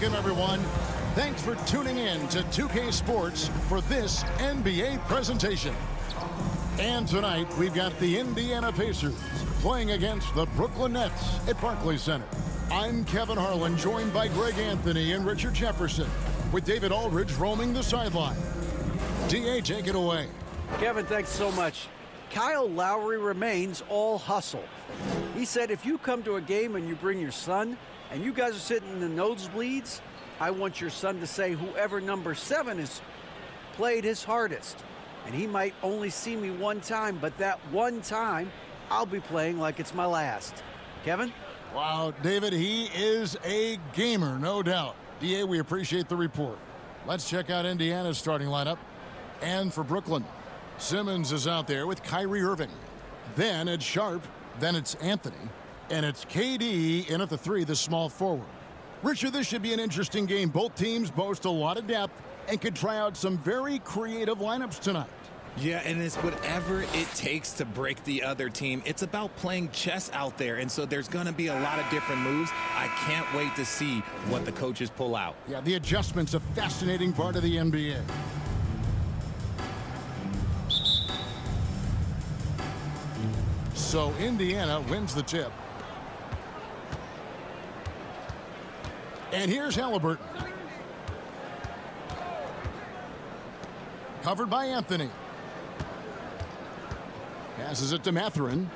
Welcome, everyone. Thanks for tuning in to 2K Sports for this NBA presentation. And tonight, we've got the Indiana Pacers playing against the Brooklyn Nets at Barclays Center. I'm Kevin Harlan, joined by Greg Anthony and Richard Jefferson, with David Aldridge roaming the sideline. DA, take it away. Kevin, thanks so much. Kyle Lowry remains all hustle. He said if you come to a game and you bring your son and you guys are sitting in the nosebleeds, I want your son to say whoever number 7 is played his hardest. And he might only see me one time, but that one time, I'll be playing like it's my last. Kevin? Wow, David, he is a gamer, no doubt. DA, we appreciate the report. Let's check out Indiana's starting lineup. And for Brooklyn, Simmons is out there with Kyrie Irving. Then it's Sharp. Then it's Anthony. And it's KD in at the 3, the small forward. Richard, this should be an interesting game. Both teams boast a lot of depth and could try out some very creative lineups tonight. Yeah, and it's whatever it takes to break the other team. It's about playing chess out there, and so there's going to be a lot of different moves. I can't wait to see what the coaches pull out. Yeah, the adjustment's a fascinating part of the NBA. So Indiana wins the tip. And here's Halliburton. Covered by Anthony. Passes it to Mathurin.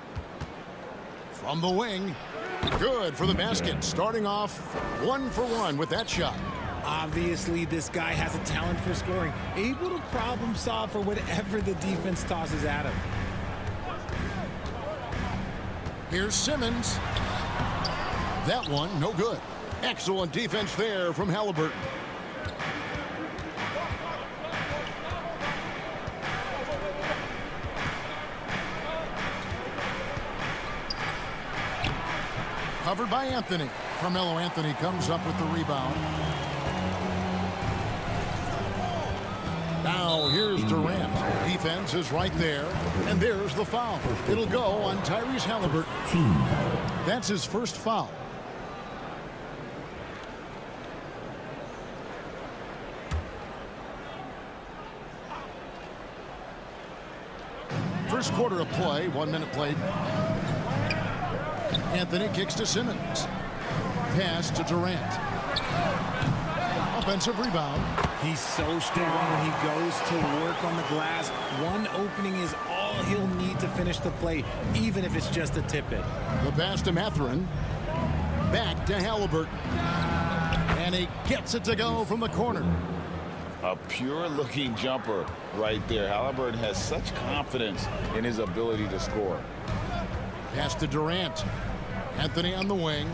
From the wing. Good for the basket. Starting off 1 for 1 with that shot. Obviously, this guy has a talent for scoring. Able to problem solve for whatever the defense tosses at him. Here's Simmons. That one, no good. Excellent defense there from Halliburton. Covered by Anthony. Carmelo Anthony comes up with the rebound. Now here's Durant. Defense is right there. And there's the foul. It'll go on Tyrese Halliburton. That's his first foul. First quarter of play, 1 minute played. Anthony kicks to Simmons. Pass to Durant. Offensive rebound. He's so strong when he goes to work on the glass. One opening is all he'll need to finish the play, even if it's just a tip-in. The pass to Mathurin. Back to Halliburton. And he gets it to go from the corner. A pure-looking jumper right there. Halliburton has such confidence in his ability to score. Pass to Durant. Anthony on the wing.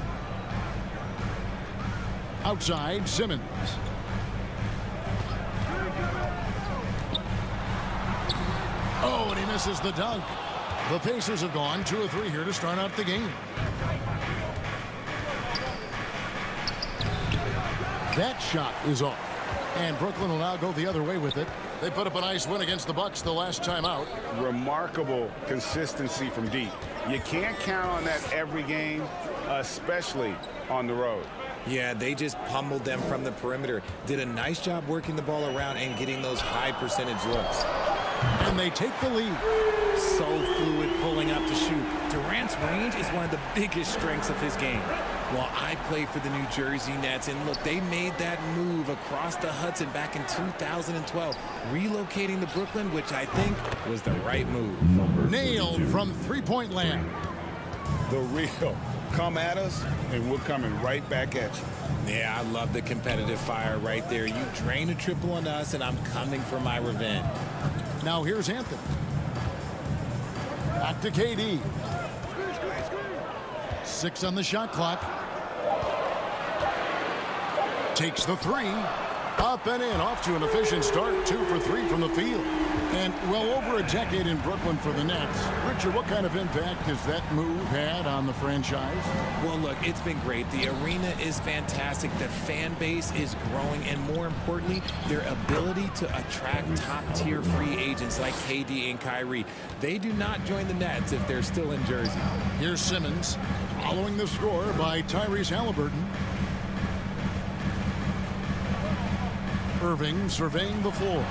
Outside, Simmons. Oh, and he misses the dunk. The Pacers have gone 2 of 3 here to start out the game. That shot is off. And Brooklyn will now go the other way with it. They put up a nice win against the Bucks the last time out. Remarkable consistency from deep. You can't count on that every game, especially on the road. Yeah, they just pummeled them from the perimeter. Did a nice job working the ball around and getting those high percentage looks. And they take the lead. So fluid pulling up to shoot. Durant's range is one of the biggest strengths of his game. Well, I play for the New Jersey Nets, and look, they made that move across the Hudson back in 2012, relocating to Brooklyn, which I think was the right move. Nailed from three-point land. The real. Come at us, and we're coming right back at you. Yeah, I love the competitive fire right there. You drain a triple on us, and I'm coming for my revenge. Now here's Anthony. Back to KD. 6 on the shot clock. Takes the 3. Up and in, off to an efficient start. 2 for 3 from the field. And well over a decade in Brooklyn for the Nets. Richard, what kind of impact has that move had on the franchise? Well, look, it's been great. The arena is fantastic. The fan base is growing. And more importantly, their ability to attract top-tier free agents like KD and Kyrie. They do not join the Nets if they're still in Jersey. Here's Simmons following the score by Tyrese Halliburton. Irving surveying the floor.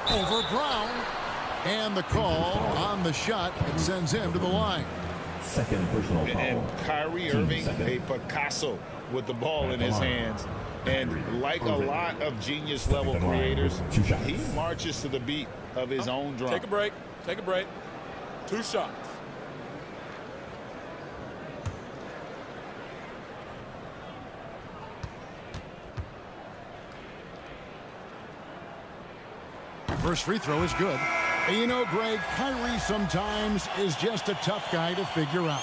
Over Brown. And the call on the shot that sends him to the line. Second personal foul. And Kyrie Irving, a Picasso with the ball in his hands. And like a lot of genius-level creators, he marches to the beat of his own drum. Take a break. Take a break. 2 shots. First free throw is good. And you know, Greg, Kyrie sometimes is just a tough guy to figure out.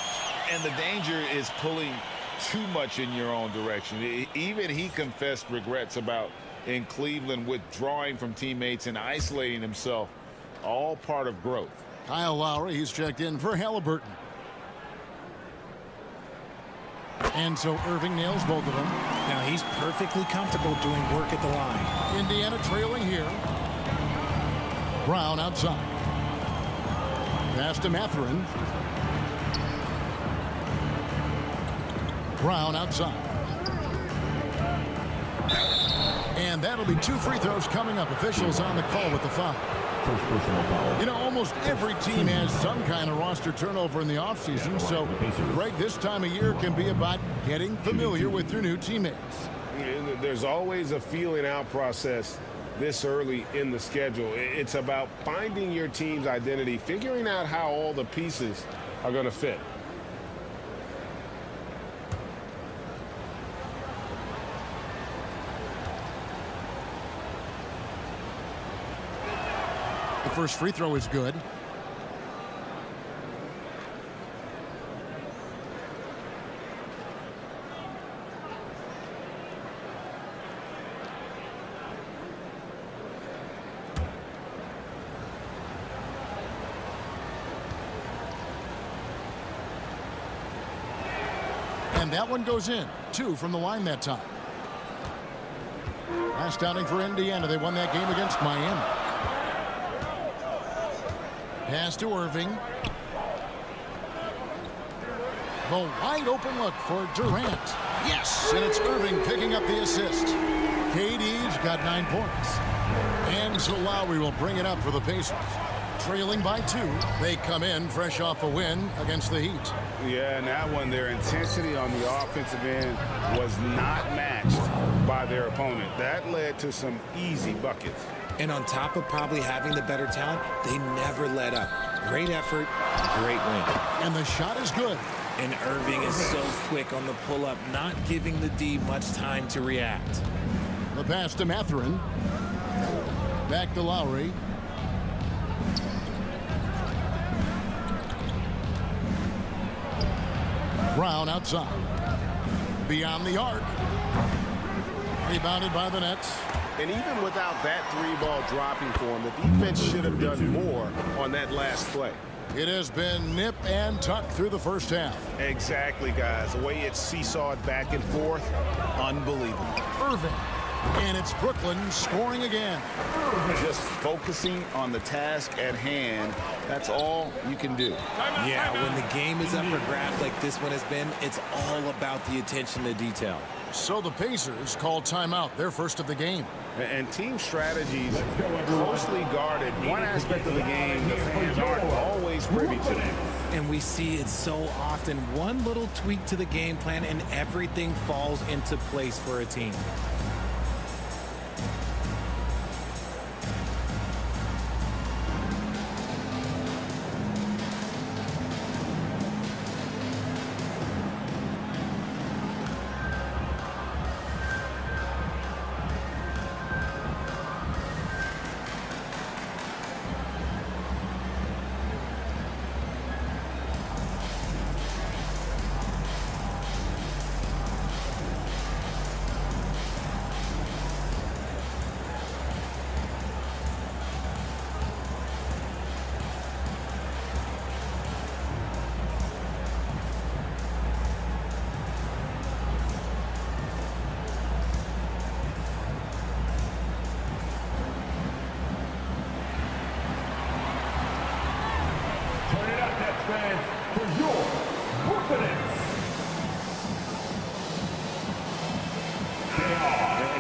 And the danger is pulling too much in your own direction. Even he confessed regrets about in Cleveland withdrawing from teammates and isolating himself. All part of growth. Kyle Lowry, he's checked in for Halliburton. And so Irving nails both of them. Now he's perfectly comfortable doing work at the line. Indiana trailing here. Brown outside. Pass to Mathurin. Brown outside. And that'll be 2 free throws coming up. Officials on the call with the foul. First personal foul. You know, almost every team has some kind of roster turnover in the offseason. So, Greg, this time of year can be about getting familiar with your new teammates. There's always a feeling out process this early in the schedule. It's about finding your team's identity, figuring out how all the pieces are going to fit. The first free throw is good. And that one goes in. 2 from the line that time. Last outing for Indiana. They won that game against Miami. Pass to Irving. The wide open look for Durant. Yes, and it's Irving picking up the assist. KD's got 9 points. And so Lowry will bring it up for the Pacers. Trailing by 2. They come in fresh off a win against the Heat. Yeah, and that one, their intensity on the offensive end was not matched by their opponent. That led to some easy buckets. And on top of probably having the better talent, they never let up. Great effort, great win. And the shot is good. And Irving is so quick on the pull-up, not giving the D much time to react. The pass to Mathurin. Back to Lowry. Brown outside. Beyond the arc. Rebounded by the Nets. And even without that 3-ball dropping for him, the defense should have done more on that last play. It has been nip and tuck through the first half. Exactly, guys. The way it's seesawed back and forth, unbelievable. Irving. And it's Brooklyn scoring again. Just focusing on the task at hand, that's all you can do. Yeah, when the game is up for grabs like this one has been, it's all about the attention to detail. So the Pacers call timeout, their first of the game. And team strategies closely guarded. One aspect of the game the fans aren't always privy to. And we see it so often. One little tweak to the game plan and everything falls into place for a team.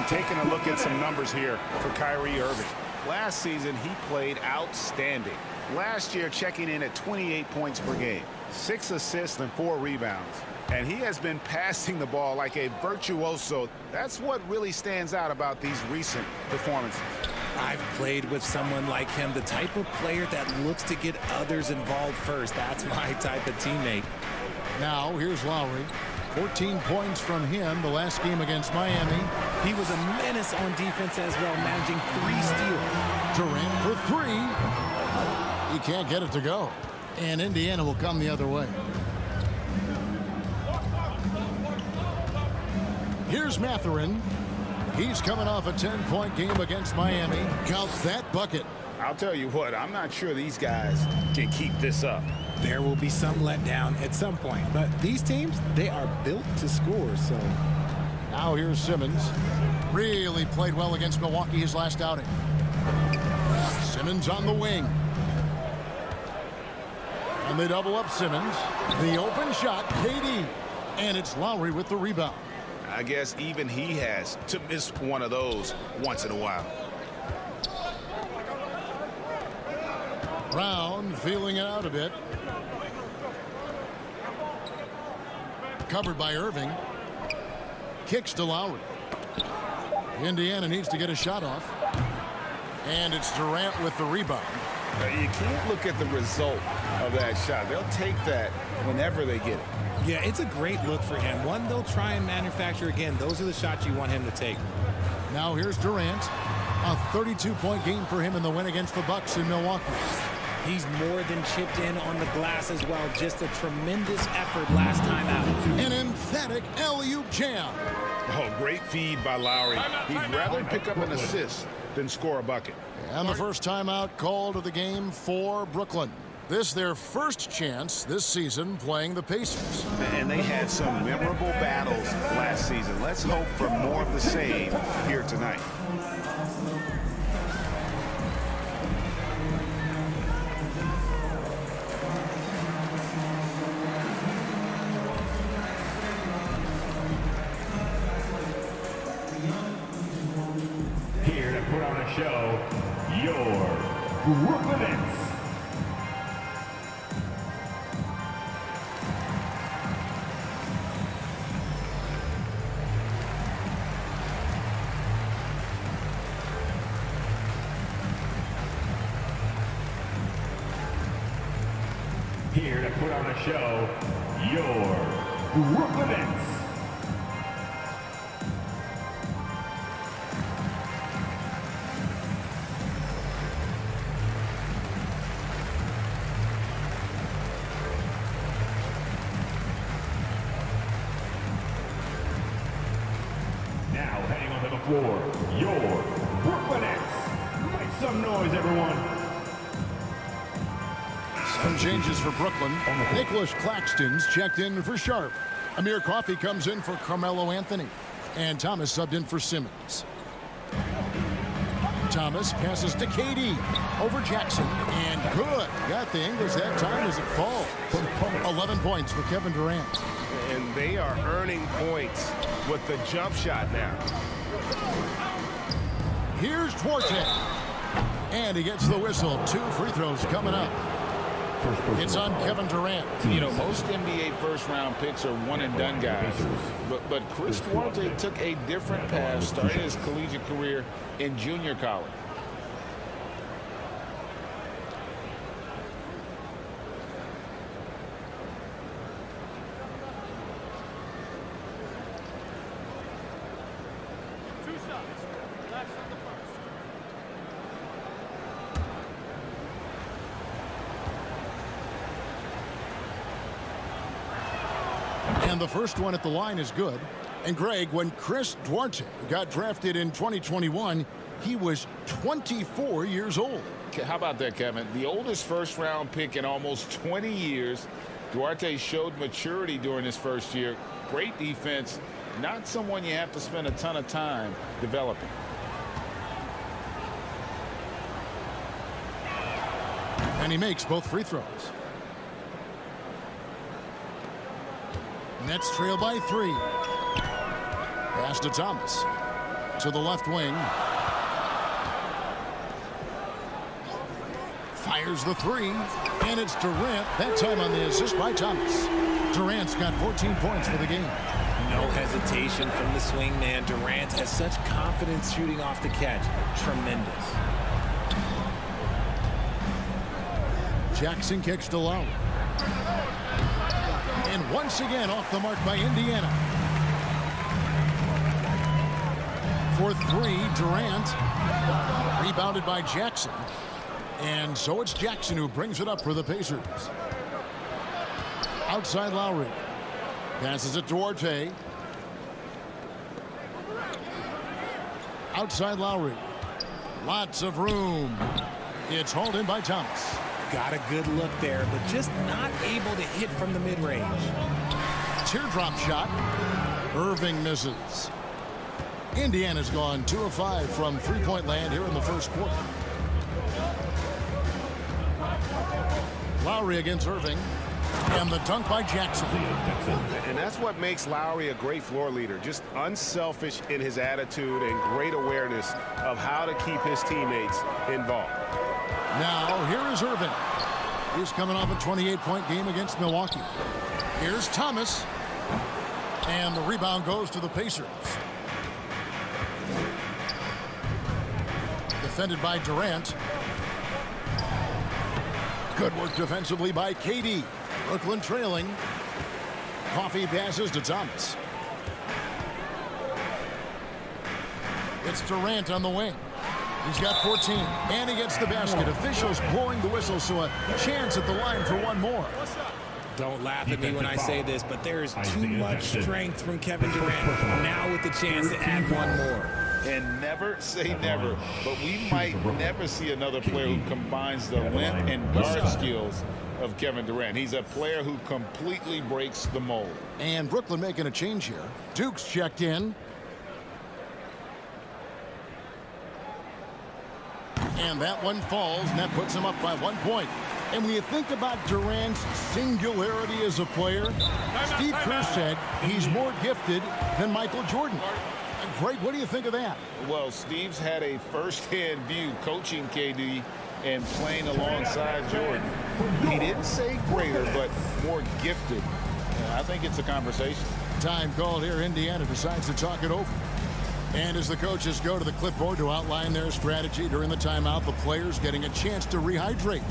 taking a look at some numbers here for Kyrie Irving. Last season, he played outstanding. Last year, checking in at 28 points per game, 6 assists and 4 rebounds. And he has been passing the ball like a virtuoso. That's what really stands out about these recent performances. I've played with someone like him, the type of player that looks to get others involved first. That's my type of teammate. Now, here's Lowry. 14 points from him the last game against Miami. He was a menace on defense as well, managing 3 steals. Durant for 3. He can't get it to go. And Indiana will come the other way. Here's Mathurin. He's coming off a 10-point game against Miami. Counts that bucket. I'll tell you what, I'm not sure these guys can keep this up. There will be some letdown at some point, but these teams, they are built to score. So now here's Simmons. Really played well against Milwaukee his last outing. Simmons on the wing. And they double up Simmons. The open shot, KD. And it's Lowry with the rebound. I guess even he has to miss one of those once in a while. Brown feeling it out a bit. Covered by Irving. Kicks to Lowry. Indiana needs to get a shot off. And it's Durant with the rebound. You can't look at the result of that shot. They'll take that whenever they get it. yeah, it's a great look for him. One they'll try and manufacture again. Those are the shots you want him to take. Now here's Durant. A 32-point game for him in the win against the Bucks in Milwaukee. He's more than chipped in on the glass as well. Just a tremendous effort last time out. An emphatic alley-oop jam. Oh, great feed by Lowry. He'd rather pick up an assist than score a bucket. And the first timeout called of the game for Brooklyn. This their first chance this season playing the Pacers. And they had some memorable battles last season. Let's hope for more of the same here tonight. Here to put on a show, your Brooklyn Nets. Here to put on a show, your Brooklyn Nets. Now heading onto the floor, your Brooklyn Nets. Make some noise, everyone. Some changes for Brooklyn. Nicholas Claxton's checked in for Sharp. Amir Coffey comes in for Carmelo Anthony. And Thomas subbed in for Simmons. Thomas passes to KD over Jackson. And good. Got the English that time as it falls. 11 points for Kevin Durant. And they are earning points with the jump shot now. Here's Duarte. And he gets the whistle. 2 free throws coming up. It's on Kevin Durant. You know, most NBA first-round picks are one-and-done guys. But Chris Duarte took a different path, starting his collegiate career in junior college. And the first one at the line is good. And Greg, when Chris Duarte got drafted in 2021, he was 24 years old. How about that, Kevin? The oldest first-round pick in almost 20 years. Duarte showed maturity during his first year. Great defense. Not someone you have to spend a ton of time developing. And he makes both free throws. Nets trail by 3. Pass to Thomas. To the left wing. Fires the three. And it's Durant. That time on the assist by Thomas. Durant's got 14 points for the game. No hesitation from the swingman. Durant has such confidence shooting off the catch. Tremendous. Jackson kicks to Lowry. And once again off the mark by Indiana. For three, Durant. Rebounded by Jackson. And so it's Jackson who brings it up for the Pacers. Outside Lowry. Passes it to Duarte. Outside Lowry. Lots of room. It's hauled in by Thomas. Got a good look there, but just not able to hit from the mid-range. Teardrop shot. Irving misses. Indiana's gone 2 of 5 from three-point land here in the first quarter. Lowry against Irving. And the dunk by Jackson. And that's what makes Lowry a great floor leader. Just unselfish in his attitude and great awareness of how to keep his teammates involved. Now, here is Irving. He's coming off a 28-point game against Milwaukee. Here's Thomas. And the rebound goes to the Pacers. Defended by Durant. Good work defensively by KD. Brooklyn trailing. Coffee passes to Thomas. It's Durant on the wing. He's got 14, and he gets the basket. Officials blowing the whistle, so a chance at the line for one more. Don't laugh at me when I say this, but there is too much strength from Kevin Durant. Now with the chance to add one more. And never say never, but we might never see another player who combines the length and guard skills of Kevin Durant. He's a player who completely breaks the mold. And Brooklyn making a change here. Duke's checked in. And that one falls, and that puts him up by 1 point. And when you think about Durant's singularity as a player, Steve Kerr said he's more gifted than Michael Jordan. Great. What do you think of that? Well, Steve's had a first-hand view coaching KD and playing alongside Jordan. He didn't say greater, but more gifted. I think it's a conversation. Time called here. Indiana decides to talk it over. And as the coaches go to the clipboard to outline their strategy during the timeout, the players getting a chance to rehydrate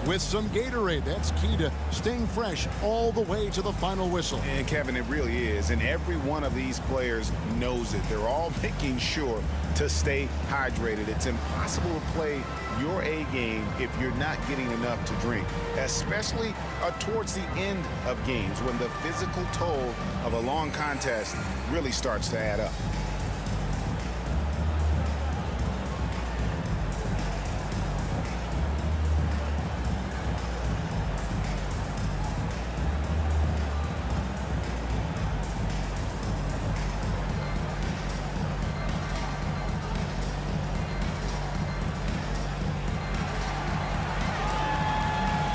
with some Gatorade. That's key to staying fresh all the way to the final whistle. And Kevin, it really is. And every one of these players knows it. They're all making sure to stay hydrated. It's impossible to play your A game if you're not getting enough to drink, especially towards the end of games when the physical toll of a long contest really starts to add up.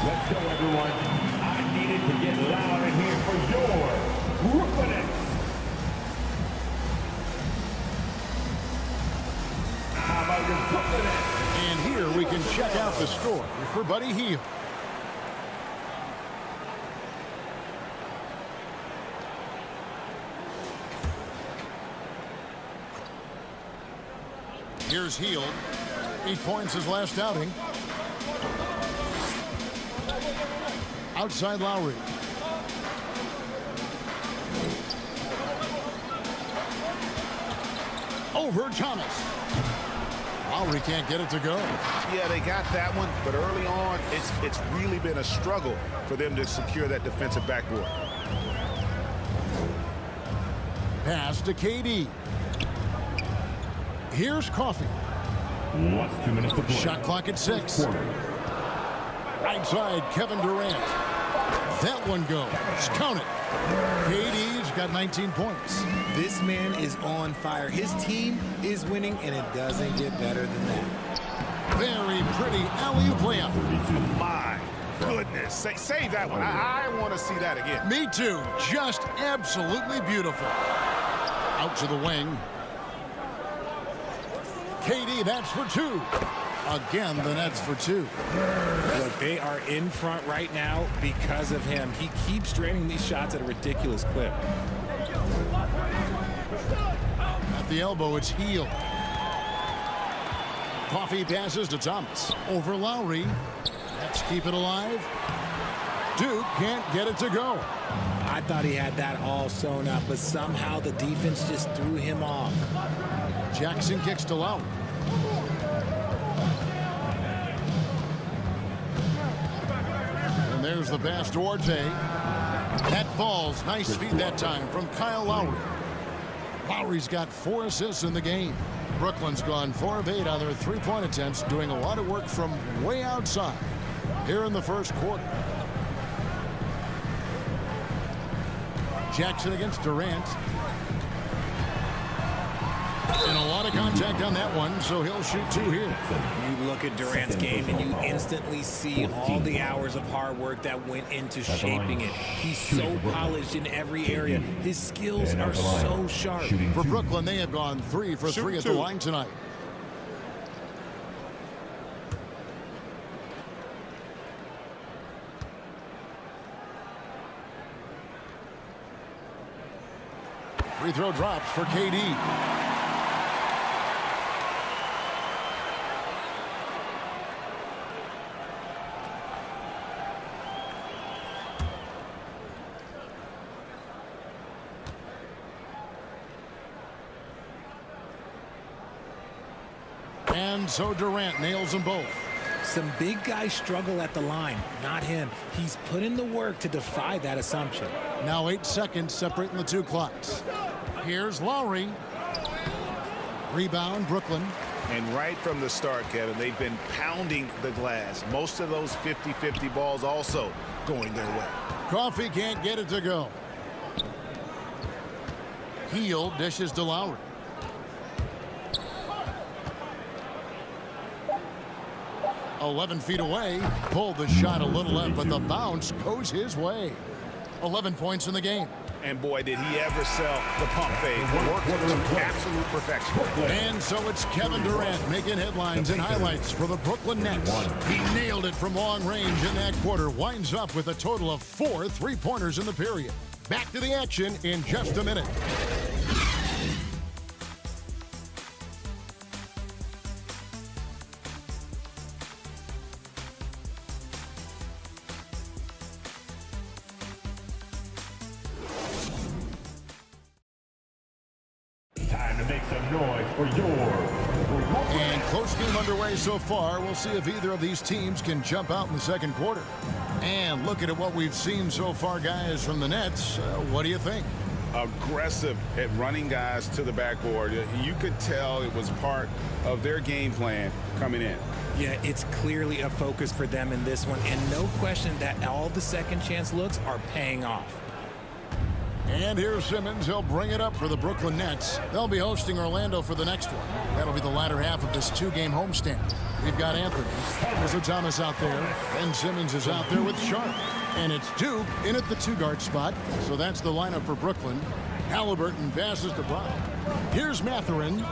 Let's go, everyone. I needed to get loud in here for your Brooklyn Nets. How about your Brooklyn Nets? And here we can check out the score for Buddy Hield. Here's Hield. 8 points his last outing. Outside Lowry. Over Thomas. Lowry can't get it to go. Yeah, they got that one, but early on, it's really been a struggle for them to secure that defensive backboard. Pass to KD. Here's Coffee. Last 2 minutes to play. Shot clock at 6. Right side, Kevin Durant. That one goes. Count it. KD's got 19 points. This man is on fire. His team is winning, and it doesn't get better than that. Very pretty alley-oop layup. My goodness. Save that one. I want to see that again. Me too. Just absolutely beautiful. Out to the wing. KD, that's for two. Again, the Nets for two. Look, they are in front right now because of him. He keeps draining these shots at a ridiculous clip. At the elbow, it's Heel. Coffee passes to Thomas. Over Lowry. Let's keep it alive. Duke can't get it to go. I thought he had that all sewn up, but somehow the defense just threw him off. Jackson kicks to Lowry. And there's the pass to Orte. That falls. Nice feed that time from Kyle Lowry. Lowry's got 4 assists in the game. Brooklyn's gone 4 of 8 on their three-point attempts, doing a lot of work from way outside here in the first quarter. Jackson against Durant. And a lot of contact on that one, so he'll shoot 2 here. You look at Durant's game and you instantly see all the hours of hard work that went into shaping it. He's so polished in every area. His skills are so sharp. For Brooklyn, they have gone 3 for 3 at the line tonight. Free throw drops for KD. And so Durant nails them both. Some big guys struggle at the line, not him. He's put in the work to defy that assumption. Now 8 seconds separating the 2 clocks. Here's Lowry. Rebound, Brooklyn. And right from the start, Kevin, they've been pounding the glass. Most of those 50-50 balls also going their way. Coffee can't get it to go. Heel dishes to Lowry. "11 feet away, pulled the shot a little left, but the bounce goes his way." 11 points in the game. And boy, did he ever sell the pump fake. Worked to absolute perfection. And so it's Kevin Durant making headlines and highlights for the Brooklyn Nets. He nailed it from long range in that quarter. Winds up with a total of 4 3-pointers in the period. Back to the action in just a minute. Time to make some noise for your And close game underway so far. We'll see if either of these teams can jump out in the second quarter. And looking at what we've seen so far, guys, from the Nets, what do you think? Aggressive at running guys to the backboard. You could tell it was part of their game plan coming in. Yeah, it's clearly a focus for them in this one, and no question that all the second chance looks are paying off. And here's Simmons. He'll bring it up for the Brooklyn Nets. They'll be hosting Orlando for the next one. That'll be the latter half of this 2-game homestand. We've got Anthony. There's Thomas out there. And Simmons is out there with Sharp. And it's Duke in at the 2-guard spot. So that's the lineup for Brooklyn. Halliburton passes to Brown. Here's Mathurin.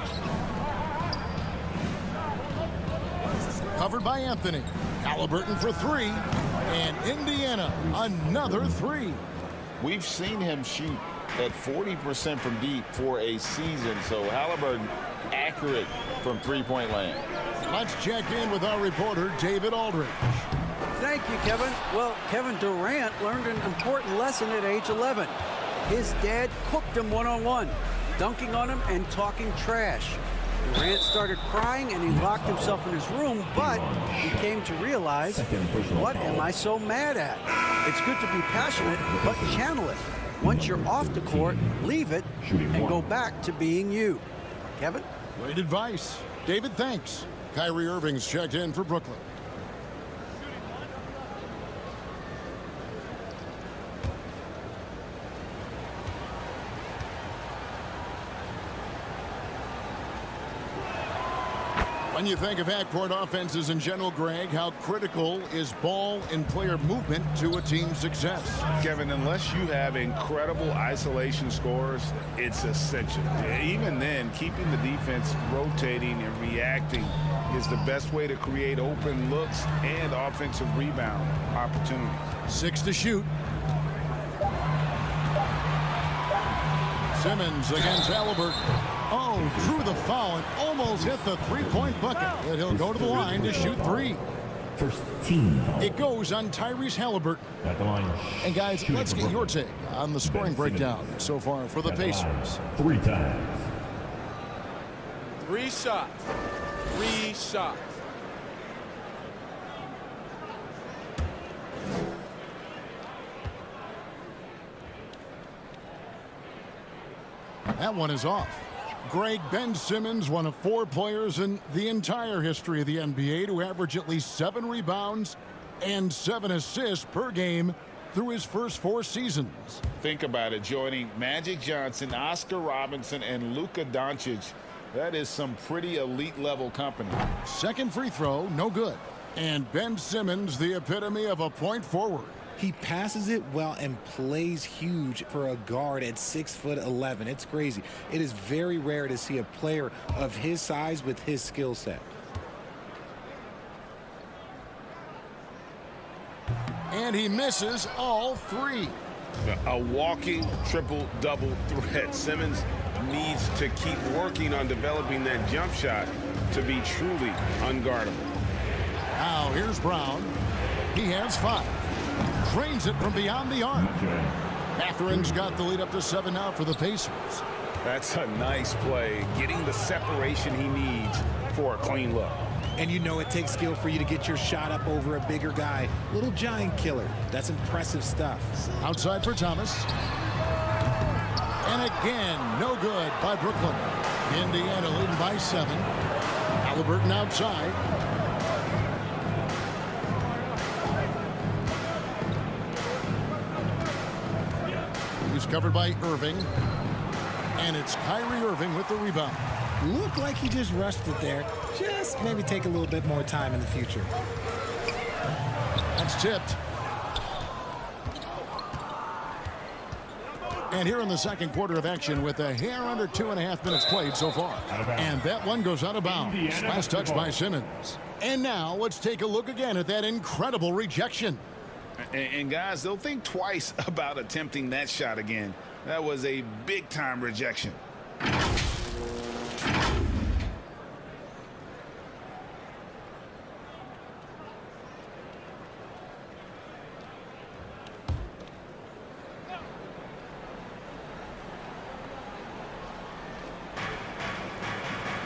Covered by Anthony. Halliburton for 3. And Indiana, another 3. We've seen him shoot at 40% from deep for a season, so Halliburton accurate from three-point land. Let's check in with our reporter, David Aldridge. Thank you, Kevin. Well, Kevin Durant learned an important lesson at age 11. His dad cooked him one-on-one, dunking on him and talking trash. Durant started crying and he locked himself in his room, but he came to realize, what am I so mad at? It's good to be passionate, but channel it. Once you're off the court, leave it and go back to being you. Kevin? Great advice. David, thanks. Kyrie Irving's checked in for Brooklyn. When you think of half-court offenses in general, Greg, how critical is ball and player movement to a team's success? Kevin, unless you have incredible isolation scores, it's essential. Even then, keeping the defense rotating and reacting is the best way to create open looks and offensive rebound opportunities. 6 to shoot. Simmons against Halliburton. Oh, drew the foul and almost hit the three-point bucket. But he'll go to the line to shoot 3. First team foul. It goes on Tyrese Halliburton. At the line. And guys, let's get your take on the scoring breakdown so far for the Pacers. 3 times. 3 shots. 3 shots. That one is off. Greg, Ben Simmons, one of 4 players in the entire history of the NBA to average at least 7 rebounds and 7 assists per game through his first 4 seasons. Think about it, joining Magic Johnson, Oscar Robinson, and Luka Doncic. That is some pretty elite level company. Second free throw, no good. And Ben Simmons, the epitome of a point forward. He passes it well and plays huge for a guard at 6'11". It's crazy. It is very rare to see a player of his size with his skill set. And he misses all 3. A walking triple-double threat. Simmons needs to keep working on developing that jump shot to be truly unguardable. Now here's Brown. He has 5. Drains it from beyond the arc. Matherin's got the lead up to 7 now for the Pacers. That's a nice play, getting the separation he needs for a clean look. And you know it takes skill for you to get your shot up over a bigger guy. Little giant killer. That's impressive stuff. Outside for Thomas. And again, no good by Brooklyn. Indiana leading by 7. Halliburton outside. He's covered by Irving. And it's Kyrie Irving with the rebound. Looked like he just rushed it there. Just maybe take a little bit more time in the future. That's tipped. And here in the second quarter of action with a hair under 2.5 minutes played so far. And that one goes out of bounds. Last touch by Simmons. And now let's take a look again at that incredible rejection. And guys, they'll think twice about attempting that shot again. That was a big-time rejection.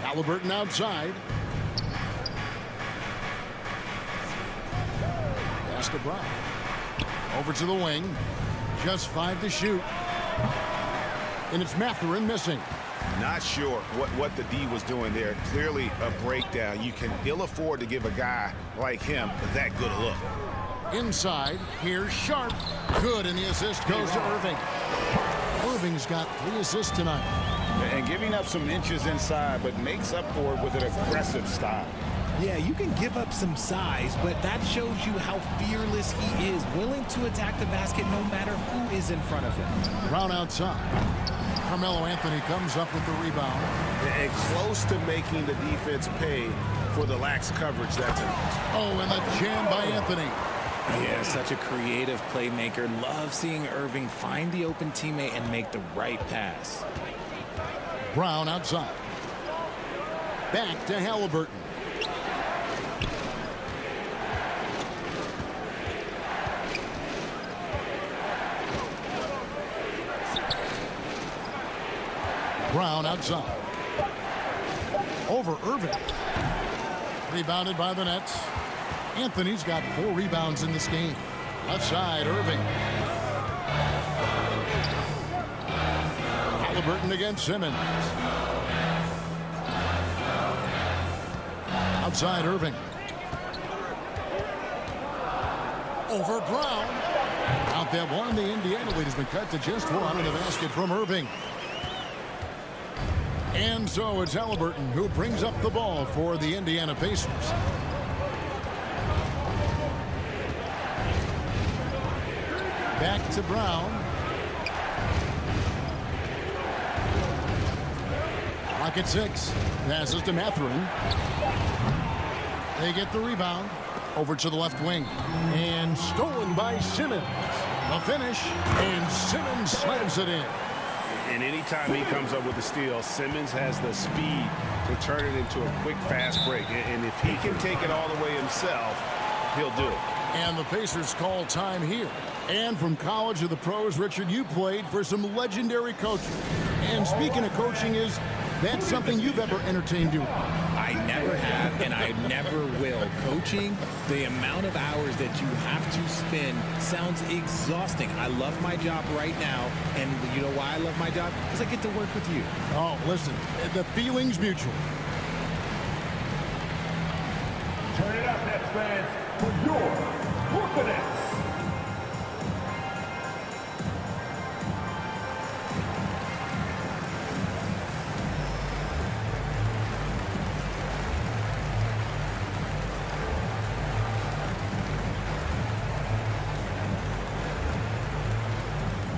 Halliburton outside. Pass to Brown. Over to the wing. Just 5 to shoot. And it's Matherin missing. Not sure what the D was doing there. Clearly a breakdown. You can ill afford to give a guy like him that good a look. Inside. Here's Sharp. Good, and the assist goes to Irving. Irving's got 3 assists tonight. And giving up some inches inside, but makes up for it with an aggressive style. Yeah, you can give up some size, but that shows you how fearless he is, willing to attack the basket no matter who is in front of him. Brown outside. Carmelo Anthony comes up with the rebound. And close to making the defense pay for the lax coverage that time. Oh, and the jam by Anthony. Yeah, such a creative playmaker. Love seeing Irving find the open teammate and make the right pass. Brown outside. Back to Halliburton. Brown outside. Over Irving. Rebounded by the Nets. Anthony's got 4 rebounds in this game. Outside, Irving. Halliburton against Simmons. Outside, Irving. Over Brown. Out that one. The Indiana lead has been cut to just 1 in the basket from Irving. And so it's Halliburton who brings up the ball for the Indiana Pacers. Back to Brown. Clock at 6. Passes to Mathurin. They get the rebound. Over to the left wing. And stolen by Simmons. The finish. And Simmons slams it in. And anytime he comes up with a steal, Simmons has the speed to turn it into a quick, fast break. And if he can take it all the way himself, he'll do it. And the Pacers call time here. And from college to the pros, Richard, you played for some legendary coaches. And speaking of coaching, that's something you've ever entertained doing? I never have, and I never will. Coaching, the amount of hours that you have to spend sounds exhausting. I love my job right now, and you know why I love my job? Because I get to work with you. Oh, listen, the feeling's mutual. Turn it up, Nets fans, for your Brooklyn Nets.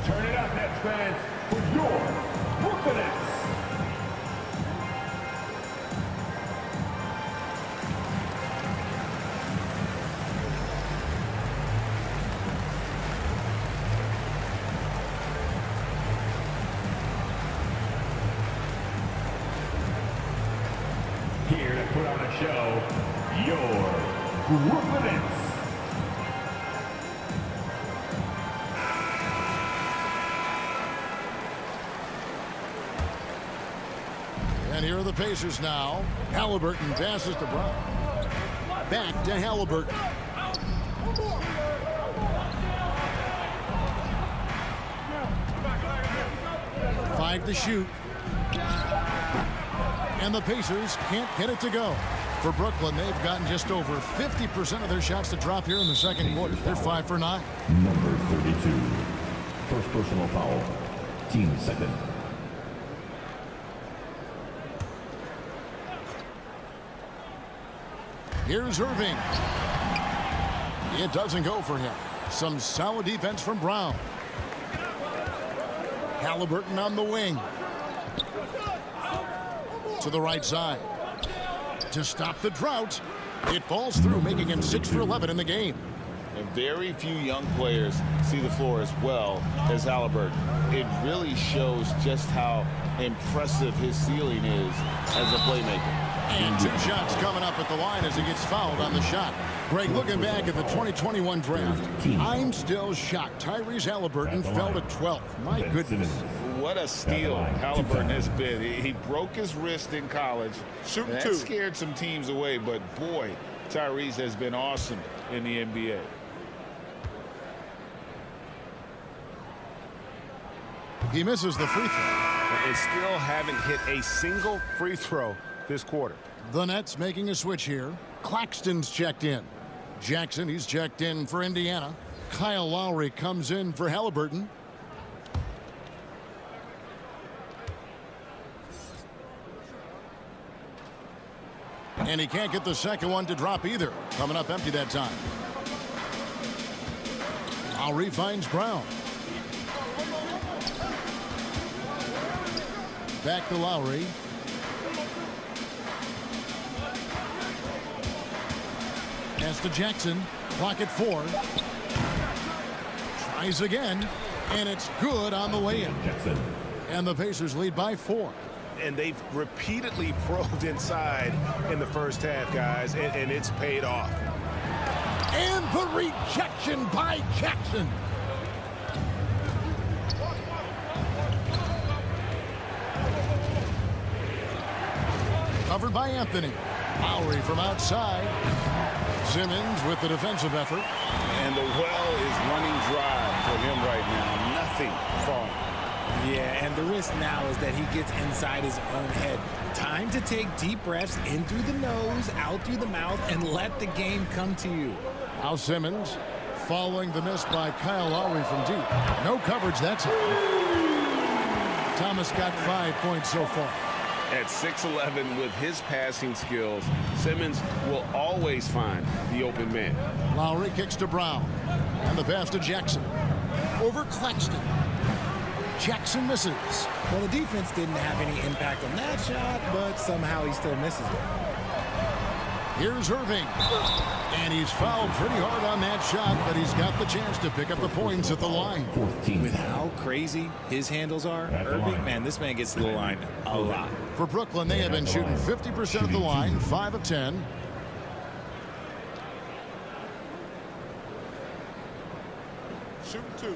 Turn it up, Nets fans, for your Brooklyn Nets. Here to put on a show, your Brooklyn Nets. And here are the Pacers now. Halliburton passes to Brown. Back to Halliburton. Five to shoot. And the Pacers can't get it to go. For Brooklyn, they've gotten just over 50% of their shots to drop here in the second quarter. They're 5 for 9. Number 32. First personal foul. Team second. Here's Irving. It doesn't go for him. Some solid defense from Brown. Halliburton on the wing. To the right side. To stop the drought. It falls through, making him 6 for 11 in the game. And very few young players see the floor as well as Halliburton. It really shows just how impressive his ceiling is as a playmaker. And 2 shots coming up at the line as he gets fouled on the shot. Greg, looking back at the 2021 draft, I'm still shocked. Tyrese Halliburton fell to 12th. My goodness. What a steal Halliburton has been. He broke his wrist in college. That scared some teams away, but boy, Tyrese has been awesome in the NBA. He misses the free throw. And still haven't hit a single free throw this quarter. The Nets making a switch here. Claxton's checked in. Jackson, he's checked in for Indiana. Kyle Lowry comes in for Halliburton. And he can't get the second one to drop either. Coming up empty that time. Lowry finds Brown. Back to Lowry. Pass to Jackson. Clock at 4. Tries again. And it's good on the way in. And the Pacers lead by 4. And they've repeatedly probed inside in the first half, guys, and it's paid off. And the rejection by Jackson. Covered by Anthony. Lowry from outside. Simmons with the defensive effort. And the well is running dry for him right now. Nothing falling. Yeah, and the risk now is that he gets inside his own head. Time to take deep breaths in through the nose, out through the mouth, and let the game come to you. Now Simmons following the miss by Kyle Lowry from deep. No coverage, that's it. Thomas got 5 points so far. At 6'11", with his passing skills, Simmons will always find the open man. Lowry kicks to Brown. And the pass to Jackson. Over Claxton. Jackson misses. Well, the defense didn't have any impact on that shot, but somehow he still misses it. Here's Irving. And he's fouled pretty hard on that shot, but he's got the chance to pick up the points at the line. 14. With how crazy his handles are, Irving, man, this man gets to the line a lot. For Brooklyn, they have been shooting 50% of the line, 5 of 10. Shoot 2.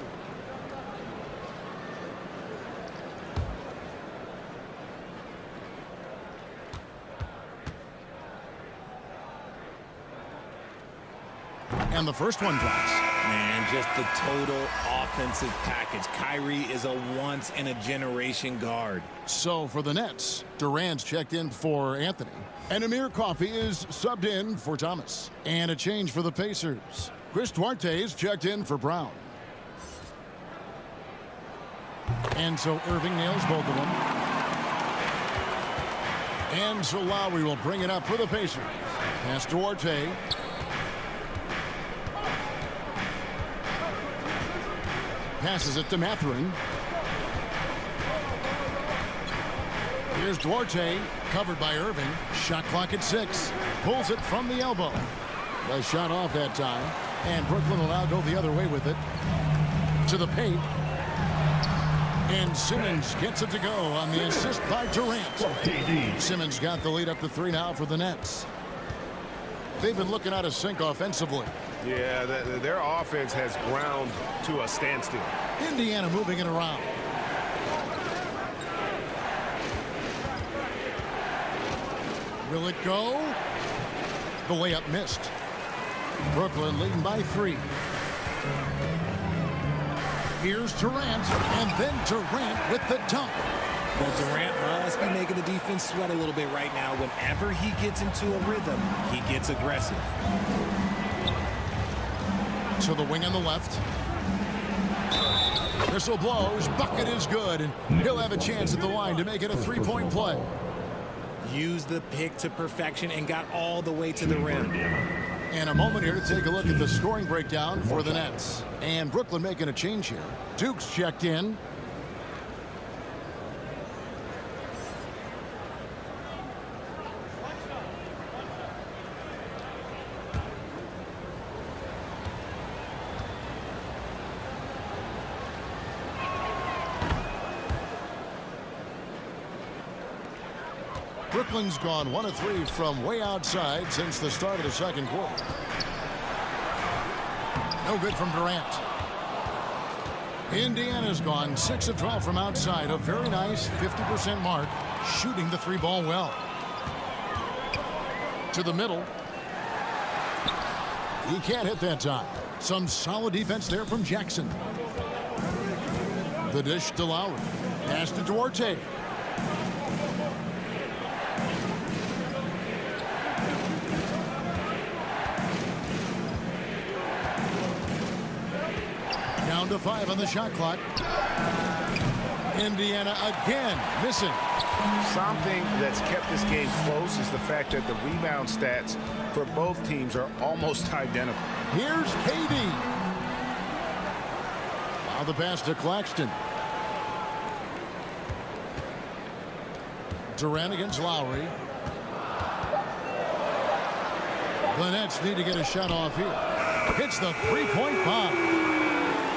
And the first one drops. Man, just the total offensive package. Kyrie is a once-in-a-generation guard. So for the Nets, Durant's checked in for Anthony. And Amir Coffey is subbed in for Thomas. And a change for the Pacers. Chris Duarte's checked in for Brown. And so Irving nails both of them. And so Lowry will bring it up for the Pacers. Pass Duarte. Passes it to Mathurin. Here's Duarte, covered by Irving. Shot clock at 6. Pulls it from the elbow. The shot off that time. And Brooklyn will now go the other way with it. To the paint. And Simmons gets it to go on the assist by Durant. Simmons got the lead up to 3 now for the Nets. They've been looking out of sync offensively. Yeah, their offense has ground to a standstill. Indiana moving it around. Will it go? The layup missed. Brooklyn leading by 3. Here's Durant, and then Durant with the dunk. Well, Durant must be making the defense sweat a little bit right now. Whenever he gets into a rhythm, he gets aggressive. To the wing on the left. Whistle blows. Bucket is good, and he'll have a chance at the line to make it a 3-point play. Used the pick to perfection and got all the way to the rim. And a moment here to take a look at the scoring breakdown for the Nets. And Brooklyn making a change here. Duke's checked in. Brooklyn's gone 1 of 3 from way outside since the start of the second quarter. No good from Durant. Indiana's gone 6 of 12 from outside. A very nice 50% mark, shooting the 3-ball well. To the middle. He can't hit that time. Some solid defense there from Jackson. The dish to Lowry. Pass to Duarte. Down to 5 on the shot clock. Indiana again missing. Something that's kept this game close is the fact that the rebound stats for both teams are almost identical. Here's KD. Now the pass to Claxton. Durant against Lowry. The Nets need to get a shot off here. Hits the 3-point bomb.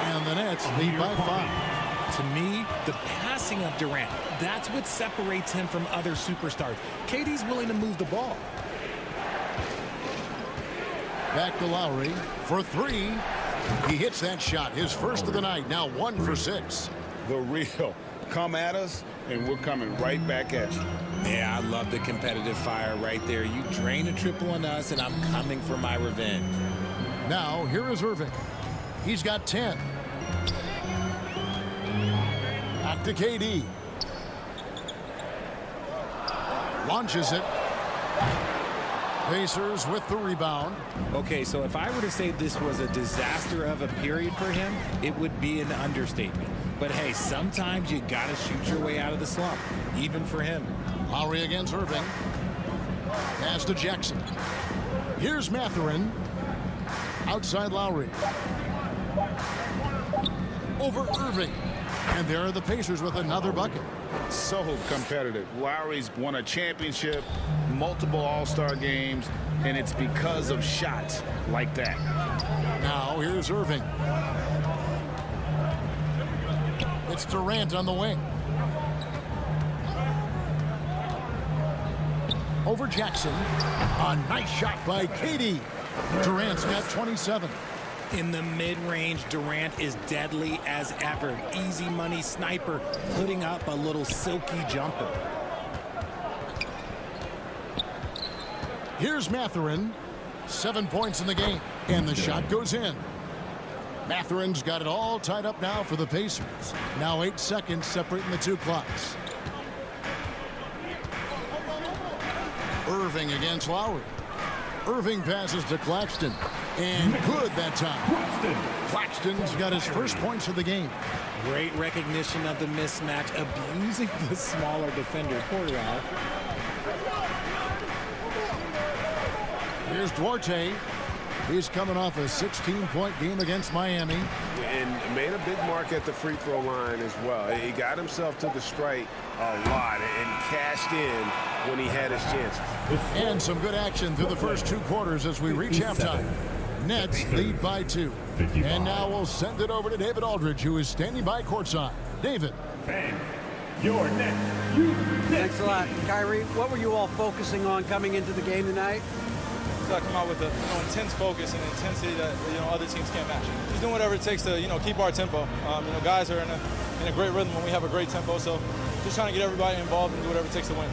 And the Nets lead by 5. To me, the passing of Durant, that's what separates him from other superstars. KD's willing to move the ball. Back to Lowry for 3. He hits that shot, his first of the night, now 1 for 6. The real. Come at us, and we're coming right back at you. Yeah, I love the competitive fire right there. You drain a triple on us, and I'm coming for my revenge. Now, here is Irving. He's got 10. Back to KD. Launches it. Pacers with the rebound. Okay, so if I were to say this was a disaster of a period for him, it would be an understatement. But hey, sometimes you got to shoot your way out of the slump, even for him. Lowry against Irving. Pass to Jackson. Here's Mathurin. Outside Lowry. Over Irving. And there are the Pacers with another bucket. So competitive. Lowry's won a championship, multiple All-Star games, and it's because of shots like that. Now here's Irving. It's Durant on the wing. Over Jackson. A nice shot by KD. Durant's got 27. In the mid-range, Durant is deadly as ever. Easy money sniper, putting up a little silky jumper. Here's Mathurin. 7 points in the game. And the shot goes in. Mathurin's got it all tied up now for the Pacers. Now 8 seconds separating the two clocks. Irving against Lowry. Irving passes to Claxton. And good that time. Claxton's got his first points of the game. Great recognition of the mismatch, abusing the smaller defender. Porter out. Here's Duarte. He's coming off a 16-point game against Miami. And made a big mark at the free throw line as well. He got himself to the strike a lot and cashed in when he had his chances. And some good action through the first 2 quarters as we reach halftime. Nets lead by 2. And now we'll send it over to David Aldridge, who is standing by courtside. David. Fans, your next. Thanks a lot. Kyrie, what were you all focusing on coming into the game tonight? Come out with an intense focus and intensity that other teams can't match. Just doing whatever it takes to keep our tempo. Guys are in a great rhythm when we have a great tempo. So just trying to get everybody involved and do whatever it takes to win.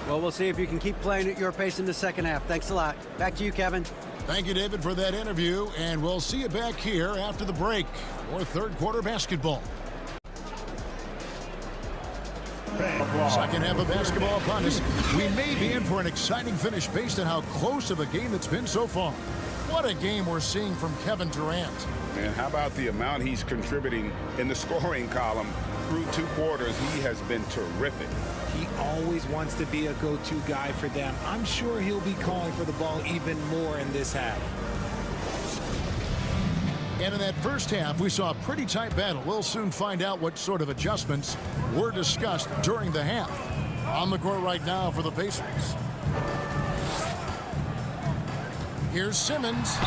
Well, we'll see if you can keep playing at your pace in the second half. Thanks a lot. Back to you, Kevin. Thank you, David, for that interview. And we'll see you back here after the break for third quarter basketball. Second half of basketball upon us. We may be in for an exciting finish based on how close of a game it's been so far. What a game we're seeing from Kevin Durant. And how about the amount he's contributing in the scoring column through 2 quarters? He has been terrific. He always wants to be a go-to guy for them. I'm sure he'll be calling for the ball even more in this half. And in that first half, we saw a pretty tight battle. We'll soon find out what sort of adjustments were discussed during the half. On the court right now for the Pacers. Here's Simmons.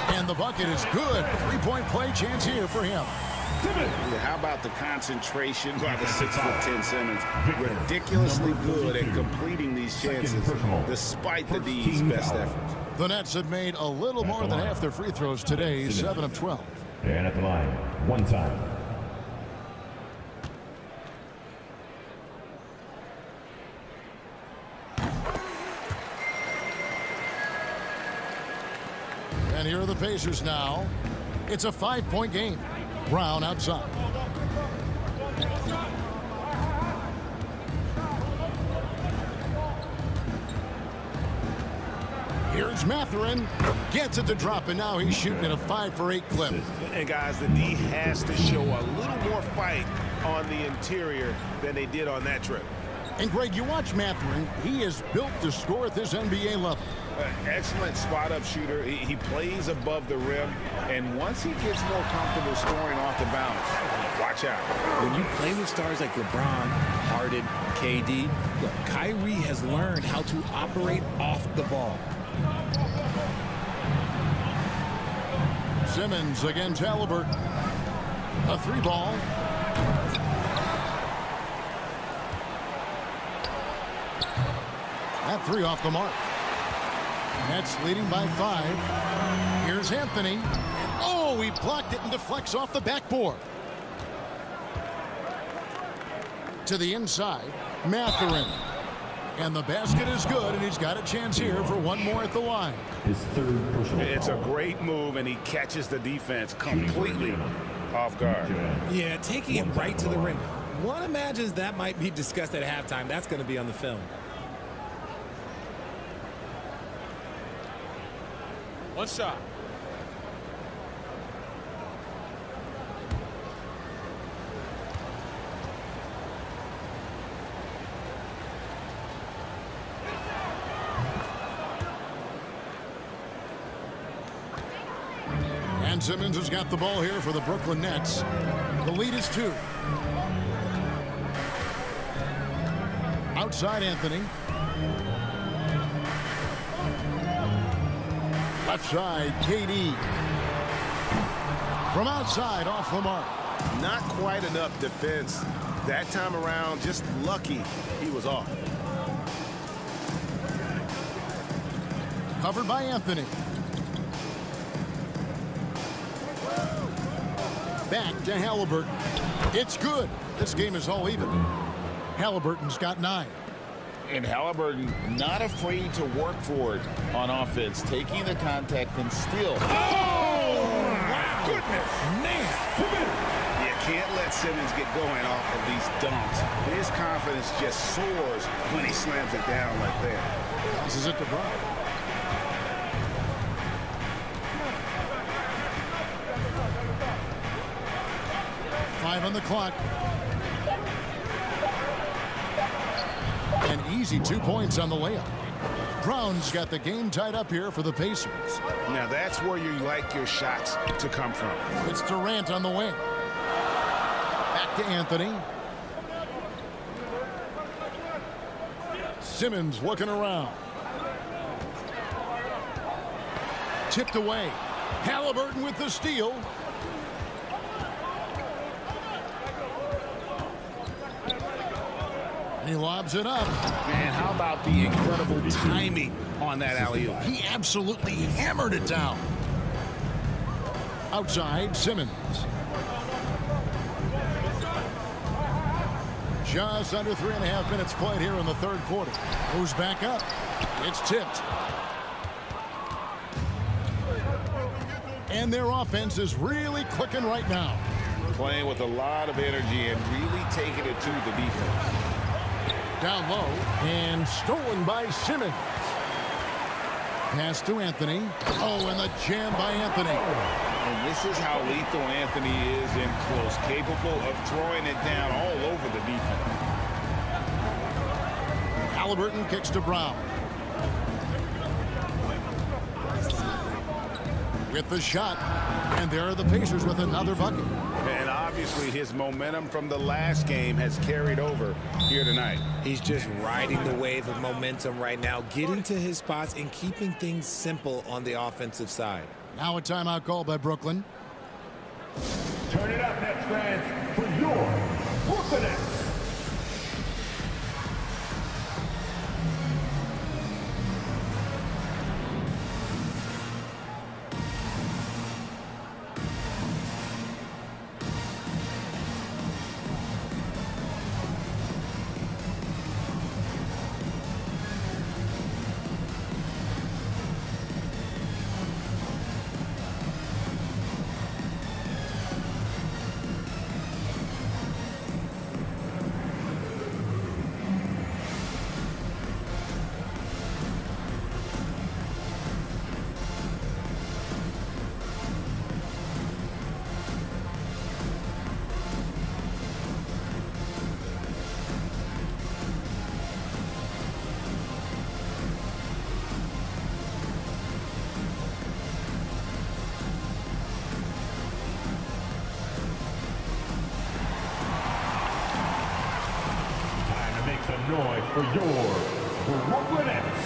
And the bucket is good. 3-point play chance here for him. How about the concentration by the 6'10" Simmons? Ridiculously good at completing these chances despite the D's best efforts. The Nets have made a little more than half their free throws today, 7 of 12. And at the line, 1 time. And here are the Pacers now. It's a 5-point game. Brown outside. Here's Mathurin. Gets it to drop, and now he's shooting at a 5-for-8 clip. And guys, the D has to show a little more fight on the interior than they did on that trip. And Greg, you watch Mathurin. He is built to score at this NBA level. Excellent spot-up shooter. He plays above the rim, and once he gets more comfortable scoring off the bounce, watch out. When you play with stars like LeBron, Harden, KD, look, Kyrie has learned how to operate off the ball. Simmons against Halliburton. A 3-ball. That 3 off the mark. Nets leading by 5. Here's Anthony. Oh, he blocked it and deflects off the backboard. To the inside, Mathurin. And the basket is good, and he's got a chance here for one more at the line. His third personal It's a foul. great move, and he catches the defense completely off guard. Yeah, taking it right to the rim. One imagines that might be discussed at halftime. That's going to be on the film. One shot. Ben Simmons has got the ball here for the Brooklyn Nets. The lead is 2. Outside Anthony. Left side, KD. From outside, off the mark. Not quite enough defense. That time around, just lucky he was off. Covered by Anthony. Back to Halliburton. It's good. This game is all even. Halliburton's got 9. And Halliburton not afraid to work for it on offense, taking the contact and steal. Oh, my goodness. Man. You can't let Simmons get going off of these dunks. His confidence just soars when he slams it down like that. This is it to Brown. Five on the clock. An easy 2 points on the layup. Brown's got the game tied up here for the Pacers. Now that's where you like your shots to come from. It's Durant on the wing. Back to Anthony. Simmons looking around. Tipped away. Halliburton with the steal. He lobs it up. Man, how about the incredible timing on that alley-oop? He absolutely hammered it down. Outside, Simmons. Just under 3.5 minutes played here in the third quarter. Goes back up. It's tipped. And their offense is really clicking right now. Playing with a lot of energy and really taking it to the defense. Down low and stolen by Simmons. Pass to Anthony. Oh, and the jam by Anthony. And this is how lethal Anthony is in close, capable of throwing it down all over the defense. Halliburton kicks to Brown. With the shot. And there are the Pacers with another bucket. And obviously his momentum from the last game has carried over here tonight. He's just riding the wave of momentum right now, getting to his spots and keeping things simple on the offensive side. Now a timeout call by Brooklyn. Turn it up, Nets fans, for your Brooklyn Nets. Noise for your Brooklyn Nets.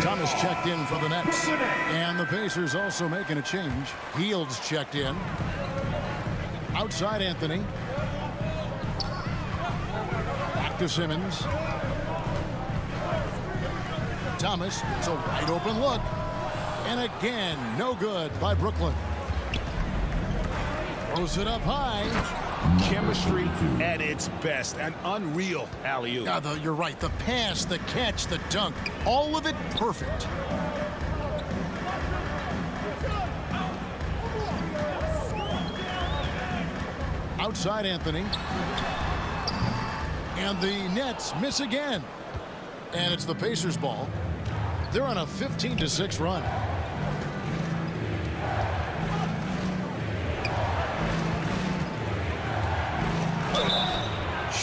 Thomas checked in for the Nets. And the Pacers also making a change. Fields checked in. Outside Anthony. Back to Simmons. Thomas gets a wide open look. And again, no good by Brooklyn. Throws it up high. Chemistry at its best. An unreal alley-oop. Yeah, you're right. The pass, the catch, the dunk. All of it perfect. Outside Anthony. And the Nets miss again. And it's the Pacers' ball. They're on a 15-6 run.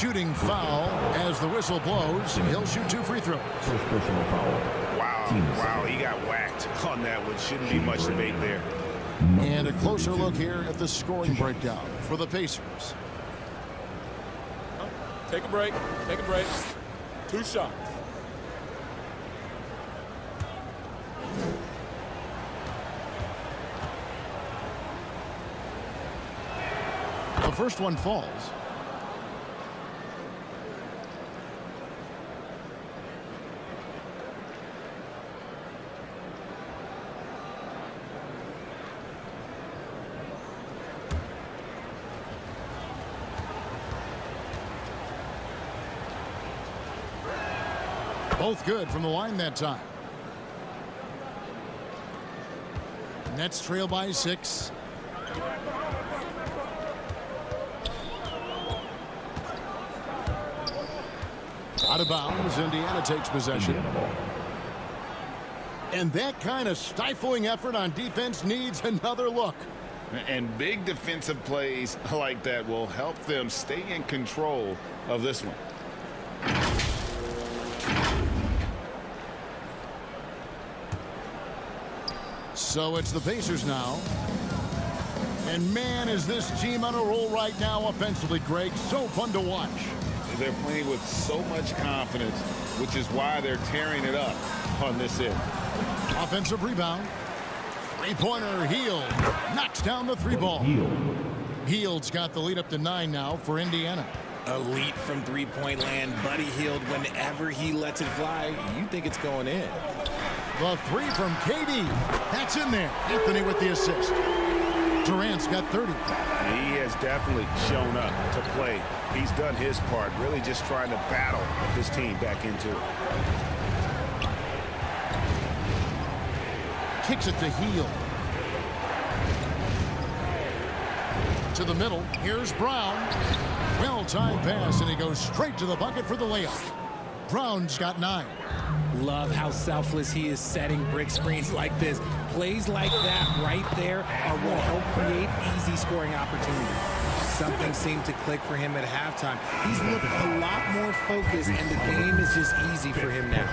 shooting foul as the whistle blows. He'll shoot 2 free throws. First personal foul. Wow, he got whacked on that one. Shouldn't be much debate there. And a closer look here at the scoring breakdown for the Pacers. Take a break. Take a break. 2 shots. The first one falls. Both good from the line that time. Nets trail by 6. Out of bounds. Indiana takes possession. And that kind of stifling effort on defense needs another look. And big defensive plays like that will help them stay in control of this one. So it's the Pacers now. And man, is this team on a roll right now offensively, Greg. So fun to watch. They're playing with so much confidence, which is why they're tearing it up on this end. Offensive rebound. Three-pointer. Hield knocks down the 3-ball. Hield's got the lead up to 9 now for Indiana. Elite from three-point land. Buddy Hield, whenever he lets it fly, you think it's going in. The 3 from KD. That's in there. Anthony with the assist. Durant's got 30. He has definitely shown up to play. He's done his part, really just trying to battle this team back into it. Kicks it to Hield. To the middle. Here's Brown. Well-timed pass, and he goes straight to the bucket for the layup. Brown's got 9. Love how selfless he is setting brick screens like this. Plays like that right there are what help create easy scoring opportunities. Something seemed to click for him at halftime. He's looked a lot more focused, and the game is just easy for him now.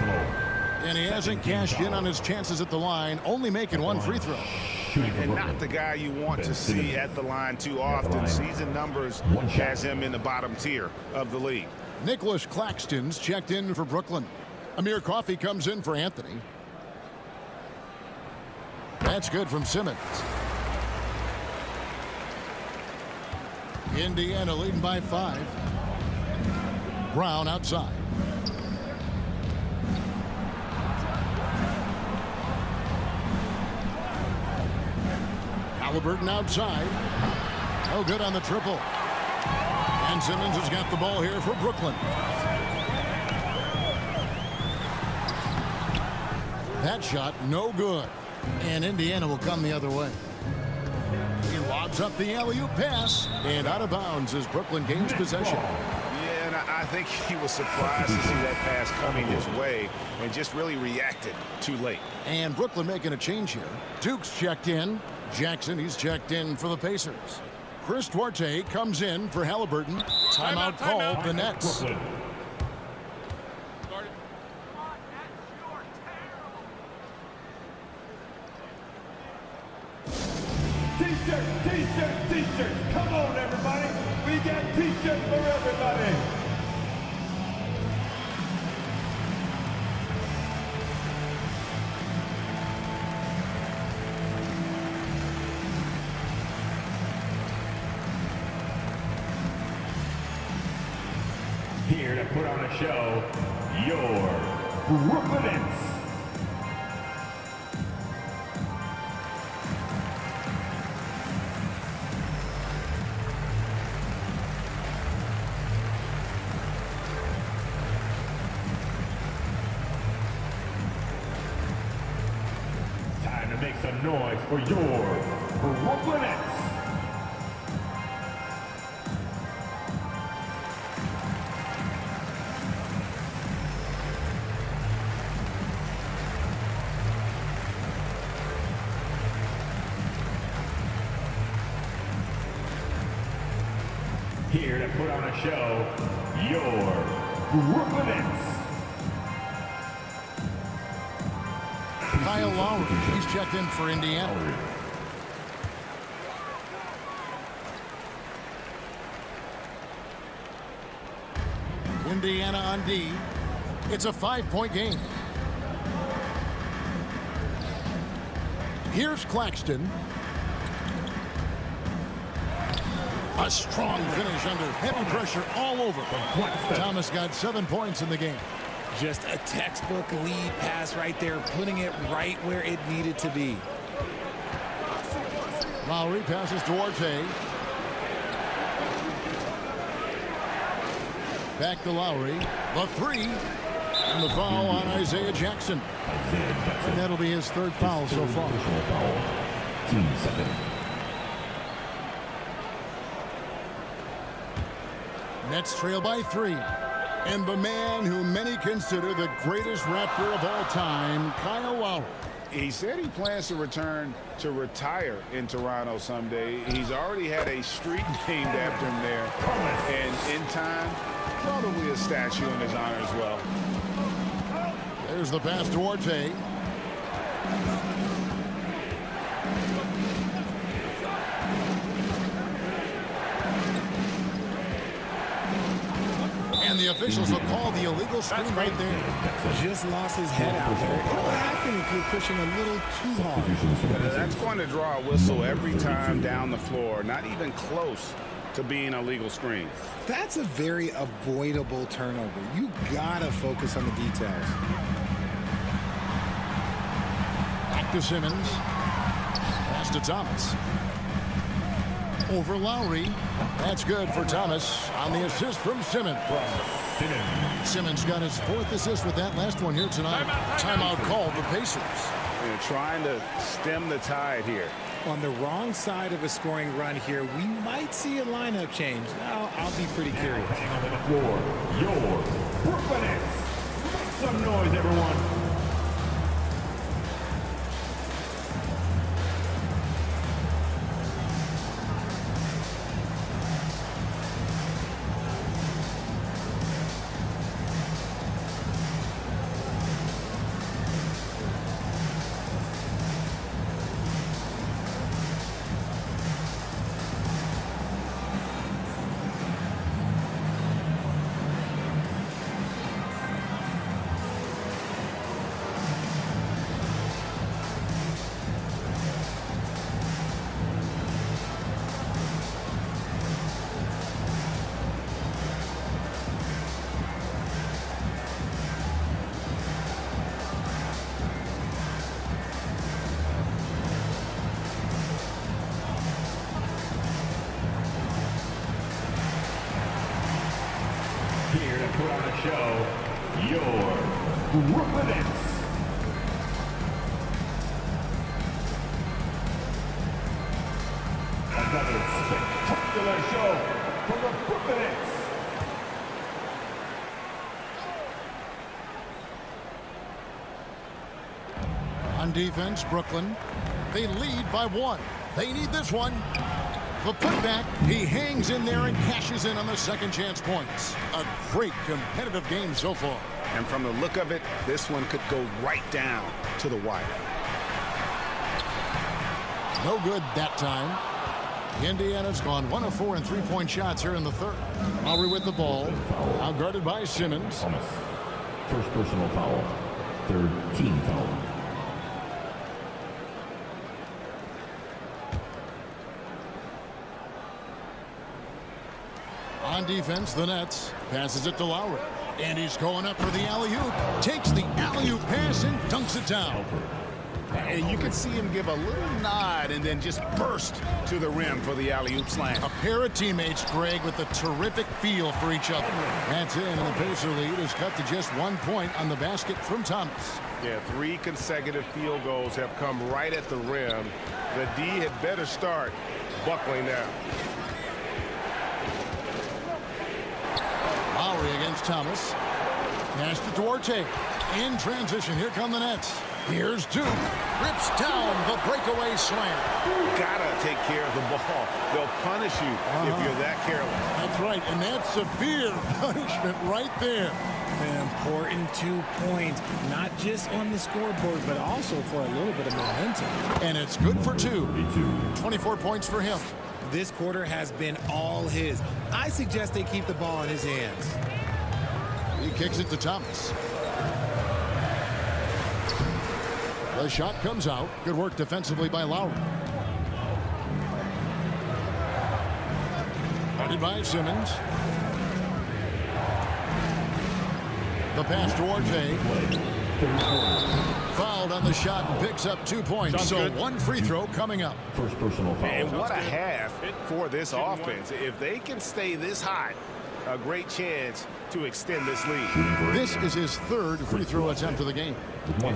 And he hasn't cashed in on his chances at the line, only making 1 free throw. And not the guy you want to see at the line too often. Season numbers has him in the bottom tier of the league. Nicholas Claxton's checked in for Brooklyn. Amir Coffey comes in for Anthony. That's good from Simmons. Indiana leading by 5. Brown outside. Halliburton outside. No good on the triple. And Simmons has got the ball here for Brooklyn. That shot no good. And Indiana will come the other way. He lobs up the alley-oop pass. And out of bounds as Brooklyn gains possession. Yeah, and I think he was surprised to see that pass coming his way and just really reacted too late. And Brooklyn making a change here. Duke's checked in. Jackson, he's checked in for the Pacers. Chris Duarte comes in for Halliburton. Timeout called the Nets. T-shirt, T-shirt, T-shirt. Come on, everybody. We got T-shirts for everybody. Here to put on a show, your Brooklyn Nets. Time to make some noise for your Brooklyn Nets. Here to put on a show, your Brooklyn Nets. Kyle Lowry, he's checked in for Indiana. Indiana on D. It's a 5-point game. Here's Claxton. A strong finish under heavy pressure all over. Thomas got 7 points in the game. Just a textbook lead pass right there, putting it right where it needed to be. Lowry passes to Duarte. Back to Lowry. The three. And the foul on Isaiah Jackson. And that'll be his 3rd foul so far. Team second. Nets trail by 3. And the man who many consider the greatest Raptor of all time, Kyle Lowry. He said he plans to return to retire in Toronto someday. He's already had a street named after him there. And in time, probably a statue in his honor as well. There's the pass to Duarte. And the officials will call the illegal screen right there. Just lost his head out there. It'll happen if you're pushing a little too hard. That's going to draw a whistle every time down the floor. Not even close to being a legal screen. That's a very avoidable turnover. You gotta focus on the details. Back to Simmons. Pass to Thomas. Over Lowry. That's good for Thomas on the assist from Simmons. Simmons got his 4th assist with that last one here tonight. Timeout called the Pacers. They're trying to stem the tide here. On the wrong side of a scoring run here, we might see a lineup change. Now, I'll be pretty curious. On the floor, your Brooklyn Nets. Make some noise, everyone. Here to put on a show, your Brooklyn Nets. Another spectacular show from the Brooklyn Nets. On defense, Brooklyn. They lead by 1. They need this one. The putback, he hangs in there and cashes in on the second chance points. A great competitive game so far. And from the look of it, this one could go right down to the wire. No good that time. Indiana's gone 1 of 4 in 3-point shots here in the 3rd. Lowry with the ball. Now guarded by Simmons. Thomas. First personal foul. 3rd team foul. On defense, the Nets. Passes it to Lowry. And he's going up for the alley-oop. Takes the alley-oop pass and dunks it down. And you can see him give a little nod and then just burst to the rim for the alley-oop slam. A pair of teammates, Greg, with a terrific feel for each other. That's it, and the Pacer lead is cut to just 1 point on the basket from Thomas. Yeah, 3 consecutive field goals have come right at the rim. The D had better start buckling down. Lowry against Thomas. Pass to Duarte. In transition, here come the Nets. Here's Duke. Rips down the breakaway slam. Gotta take care of the ball. They'll punish you if you're that careless. That's right, and that's severe punishment right there. An important 2 points, not just on the scoreboard, but also for a little bit of momentum. And it's good for 2. 24 points for him. This quarter has been all his. I suggest they keep the ball in his hands. He kicks it to Thomas. The shot comes out. Good work defensively by Lowry. Guarded by Simmons. The pass to Orte. Fouled on the shot and picks up 2 points. So one free throw coming up. First personal foul. And what a half for this offense. If they can stay this hot, a great chance to extend this lead. This is his 3rd free throw attempt of the game.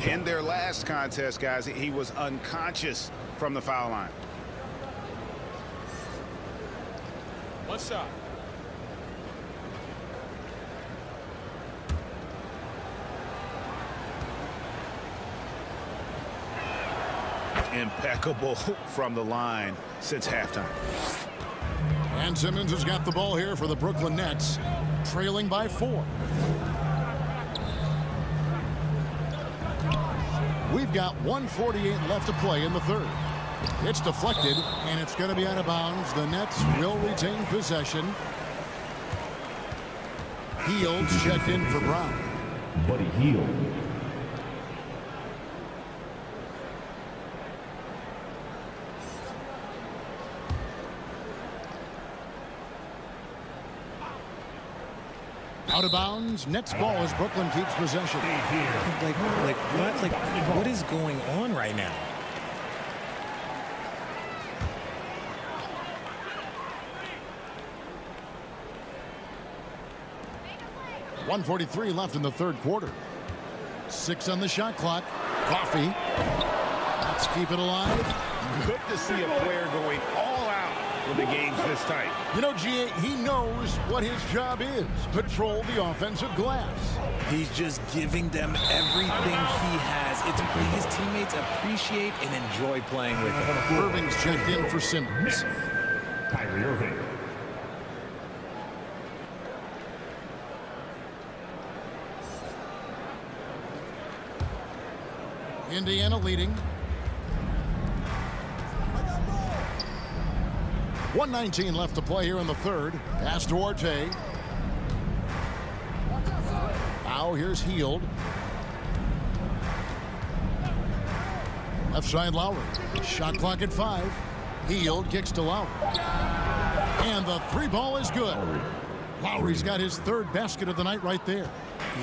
In their last contest, guys, he was unconscious from the foul line. One shot. Impeccable from the line since halftime. And Simmons has got the ball here for the Brooklyn Nets, trailing by 4. We've got 1:48 left to play in the 3rd. It's deflected, and it's going to be out of bounds. The Nets will retain possession. Heald's checked in for Brown. Buddy Hield. Out of bounds. Nets ball as Brooklyn keeps possession. What is going on right now? .143 left in the 3rd quarter. 6 on the shot clock. Coffee. Let's keep it alive. Good to see a player going all out when the game's this tight. You know, G.A., he knows what his job is. Patrol the offensive glass. He's just giving them everything he has. It's what his teammates appreciate and enjoy playing with him. Irving's checked in for Simmons. Kyrie Irving. Indiana leading. 1:19 left to play here in the 3rd. Pass to Orte. Now here's Hield. Left side Lowry. Shot clock at 5. Hield kicks to Lowry. And the 3 ball is good. Lowry's got his 3rd basket of the night right there.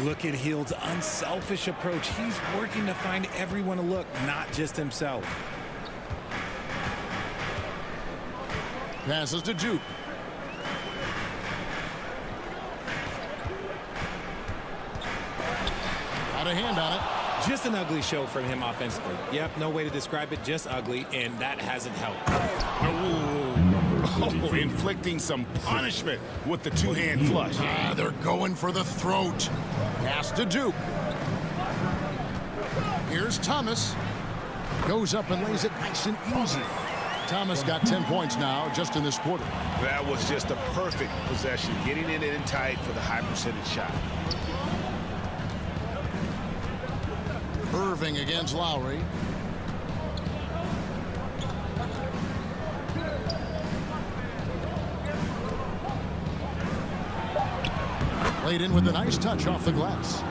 Look at Hield's unselfish approach. He's working to find everyone to look, not just himself. Passes to Duke. Got a hand on it. Just an ugly show from him offensively. Yep, no way to describe it, just ugly, and that hasn't helped. Oh, inflicting some punishment with the 2-hand flush. They're going for the throat. Pass to Duke. Here's Thomas. Goes up and lays it nice and easy. Thomas got 10 points now just in this quarter. That was just a perfect possession, getting it in tight for the high percentage shot. Irving against Lowry. Laid in with a nice touch off the glass.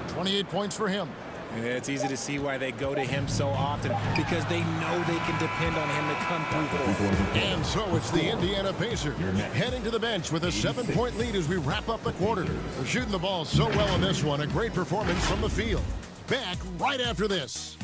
28 points for him. It's easy to see why they go to him so often, because they know they can depend on him to come through for them. And so it's the Indiana Pacers heading to the bench with a 7-point lead as we wrap up the quarter. They're shooting the ball so well in this one. A great performance from the field. Back right after this.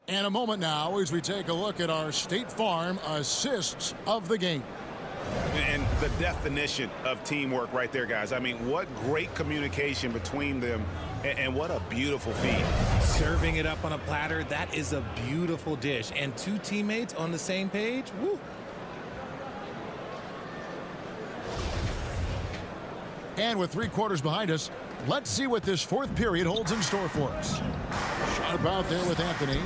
And a moment now as we take a look at our State Farm assists of the game. And the definition of teamwork right there, guys. I mean, what great communication between them, and what a beautiful feed. Serving it up on a platter, that is a beautiful dish. And two teammates on the same page, woo. And with 3 quarters behind us, let's see what this 4th period holds in store for us. Sharp out there with Anthony,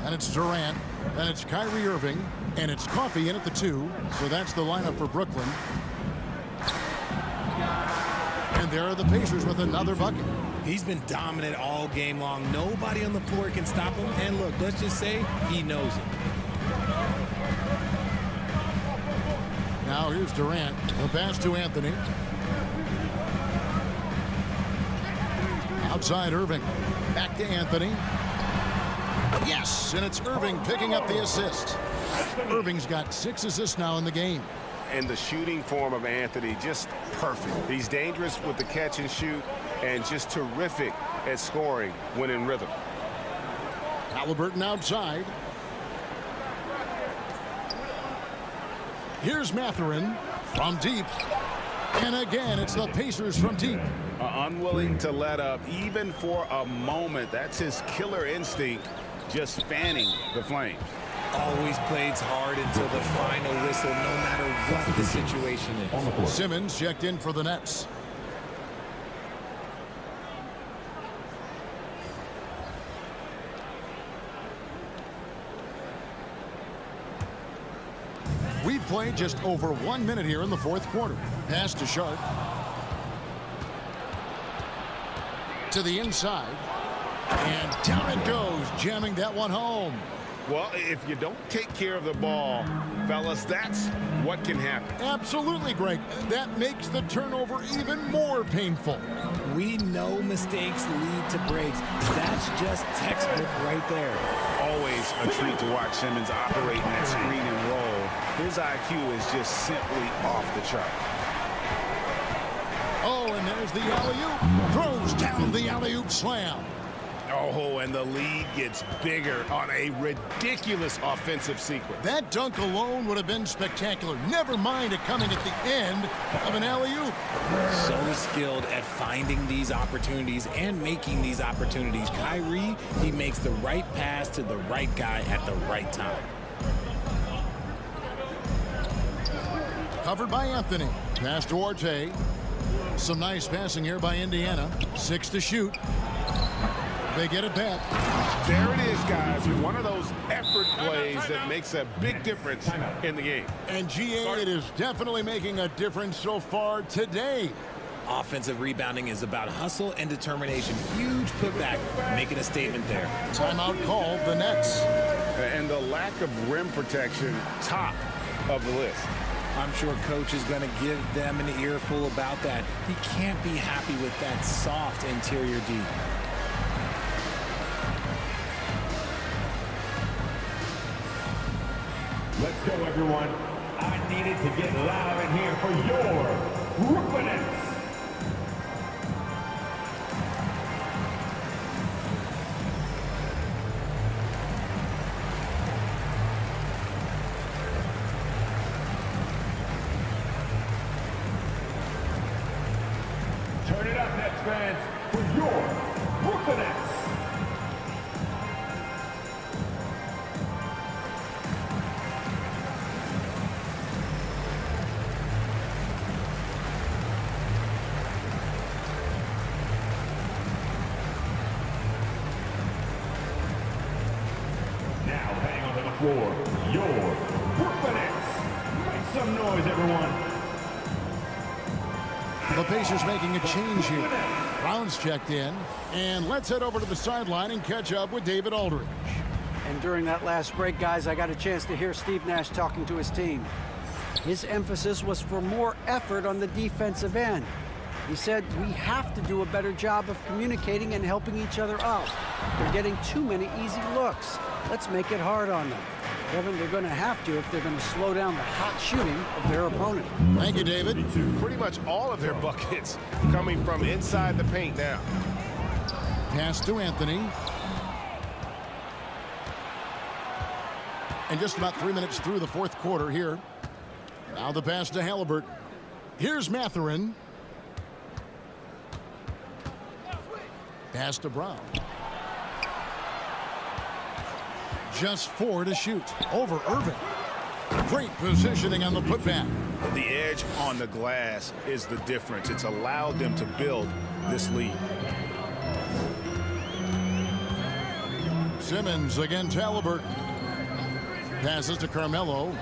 and it's Durant, and it's Kyrie Irving, and it's Coffee in at the 2. So that's the lineup for Brooklyn. And there are the Pacers with another bucket. He's been dominant all game long. Nobody on the floor can stop him. And look, let's just say he knows it. Now here's Durant. The pass to Anthony. Outside Irving. Back to Anthony. Yes, and it's Irving picking up the assist. Irving's got 6 assists now in the game. And the shooting form of Anthony, just perfect. He's dangerous with the catch and shoot, and just terrific at scoring when in rhythm. Halliburton outside. Here's Mathurin from deep. And again, it's the Pacers from deep. Unwilling to let up even for a moment. That's his killer instinct, just fanning the flames. Always plays hard until the final whistle, no matter what the situation is. Simmons checked in for the Nets. We've played just over 1 minute here in the 4th quarter. Pass to Sharp. To the inside. And down it goes, jamming that one home. Well, if you don't take care of the ball, fellas, that's what can happen. Absolutely, Greg. That makes the turnover even more painful. We know mistakes lead to breaks. That's just textbook right there. Always a treat to watch Simmons operate in that screen and roll. His IQ is just simply off the chart. Oh, and there's the alley-oop. Throws down the alley-oop slam. Oh, and the lead gets bigger on a ridiculous offensive sequence. That dunk alone would have been spectacular. Never mind it coming at the end of an alley-oop. So skilled at finding these opportunities and making these opportunities. Kyrie, he makes the right pass to the right guy at the right time. Covered by Anthony. Pass to Orte. Some nice passing here by Indiana. 6 to shoot. They get it back. There it is, guys. One of those effort plays that makes a big difference in the game. And GA, it is definitely making a difference so far today. Offensive rebounding is about hustle and determination. Huge putback, making a statement there. Timeout called, the Nets. And the lack of rim protection, top of the list. I'm sure coach is going to give them an earful about that. He can't be happy with that soft interior D. Let's go, everyone. I needed to get loud in here for your Brooklyn Nets. Turn it up, Nets fans, for your Brooklyn Nets. For your Brooklyn Nets. Make some noise, everyone. The Pacers making a change here. Brown's checked in. And let's head over to the sideline and catch up with David Aldridge. And during that last break, guys, I got a chance to hear Steve Nash talking to his team. His emphasis was for more effort on the defensive end. He said, we have to do a better job of communicating and helping each other out. They're getting too many easy looks. Let's make it hard on them. Kevin, they're going to have to if they're going to slow down the hot shooting of their opponent. Thank you, David. Pretty much all of their buckets coming from inside the paint now. Pass to Anthony. And just about 3 minutes through the 4th quarter here. Now the pass to Halliburton. Here's Mathurin. Pass to Brown. Just 4 to shoot. Over Irving. Great positioning on the putback. The edge on the glass is the difference. It's allowed them to build this lead. Simmons against Halliburton. Passes to Carmelo.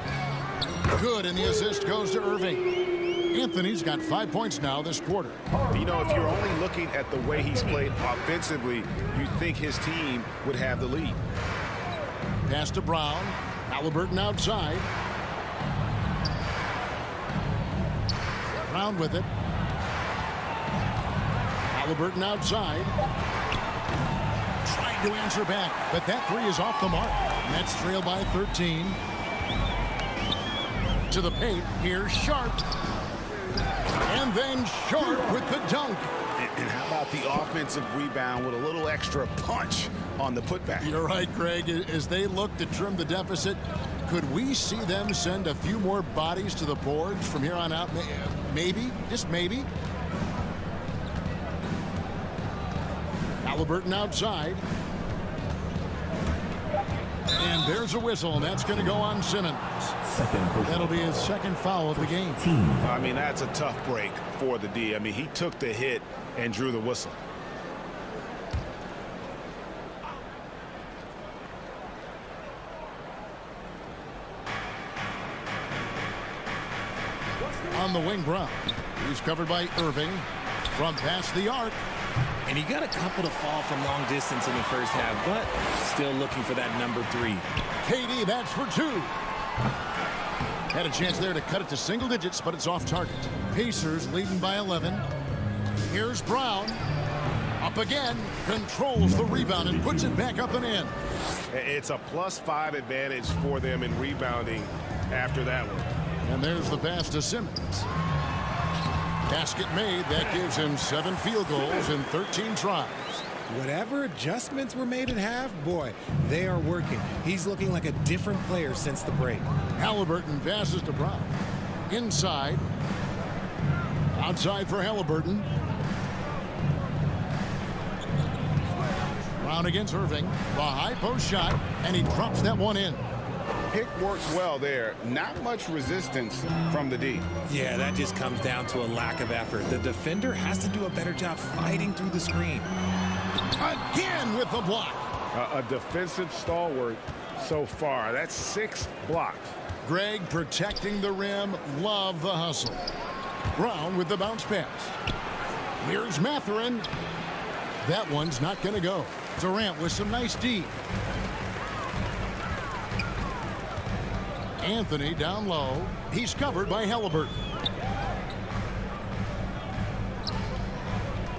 Good, and the assist goes to Irving. Anthony's got 5 points now this quarter. You know, if you're only looking at the way he's played offensively, you think his team would have the lead. Pass to Brown. Halliburton outside. Brown with it. Halliburton outside. Trying to answer back, but that three is off the mark. Nets trail by 13. To the paint. Here's Sharp. And then Sharp with the dunk. And how about the offensive rebound with a little extra punch on the putback? You're right, Greg. As they look to trim the deficit, could we see them send a few more bodies to the boards from here on out? Maybe, just maybe. Halliburton outside. And there's a whistle, and that's going to go on Simmons. That'll be his second foul of the game. I mean, that's a tough break for the D. I mean, he took the hit and drew the whistle. On the wing, Brown. He's covered by Irving. From past the arc. And he got a couple to fall from long distance in the first half, but still looking for that number 3. KD, that's for 2. Had a chance there to cut it to single digits, but it's off target. Pacers leading by 11. Here's Brown. Up again. Controls the rebound and puts it back up and in. It's a +5 advantage for them in rebounding after that one. And there's the pass to Simmons. Basket made. That gives him 7 field goals in 13 tries. Whatever adjustments were made at half, boy, they are working. He's looking like a different player since the break. Halliburton passes to Brown. Inside. Outside for Halliburton. Brown against Irving. The high post shot, and he drops that one in. Pick works well there. Not much resistance from the D. Yeah, that just comes down to a lack of effort. The defender has to do a better job fighting through the screen. Again with the block. A defensive stalwart so far. That's 6 blocks. Greg protecting the rim. Love the hustle. Brown with the bounce pass. Here's Mathurin. That one's not going to go. Durant with some nice D. Anthony down low. He's covered by Halliburton.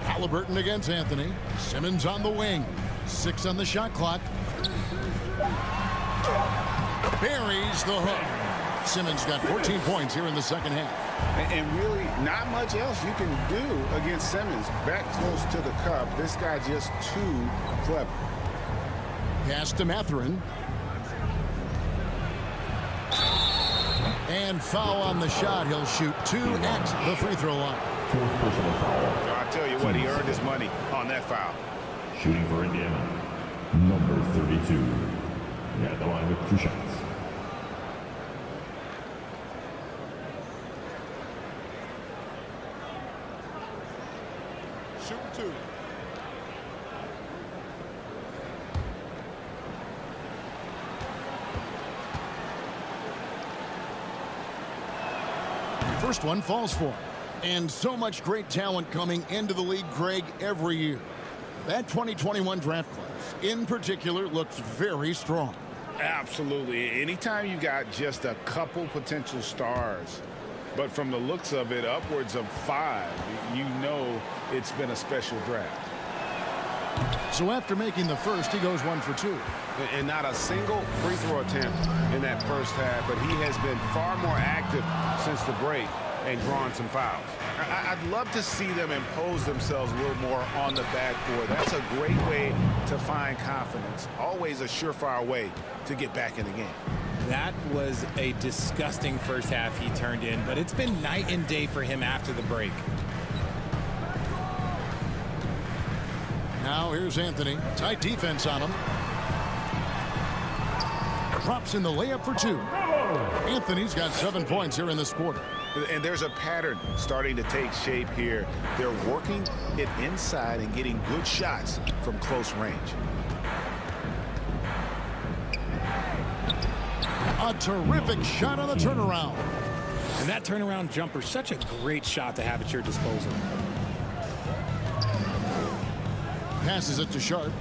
Halliburton against Anthony. Simmons on the wing. 6 on the shot clock. Buries the hook. Simmons got 14 points here in the second half. And really not much else you can do against Simmons. Back close to the cup. This guy just too clever. Pass to Mathurin. And foul on the shot. He'll shoot 2 at the free throw line. Fourth personal foul. I tell you what, he earned his money on that foul. Shooting for Indiana, number 32. At the line with 2 shots. Shoot 2. First one falls for him. And so much great talent coming into the league, Greg, every year. That 2021 draft class, in particular, looks very strong. Absolutely. Anytime you got just a couple potential stars, but from the looks of it, upwards of 5, you know it's been a special draft. So after making the first, he goes 1 for 2. And not a single free throw attempt in that first half, but he has been far more active since the break and drawn some fouls. I'd love to see them impose themselves a little more on the backboard. That's a great way to find confidence. Always a surefire way to get back in the game. That was a disgusting first half he turned in, but it's been night and day for him after the break. Now here's Anthony. Tight defense on him. Drops in the layup for 2. Anthony's got 7 points here in this quarter. And there's a pattern starting to take shape here. They're working it inside and getting good shots from close range. A terrific shot on the turnaround. And that turnaround jumper, such a great shot to have at your disposal. Passes it to Sharp.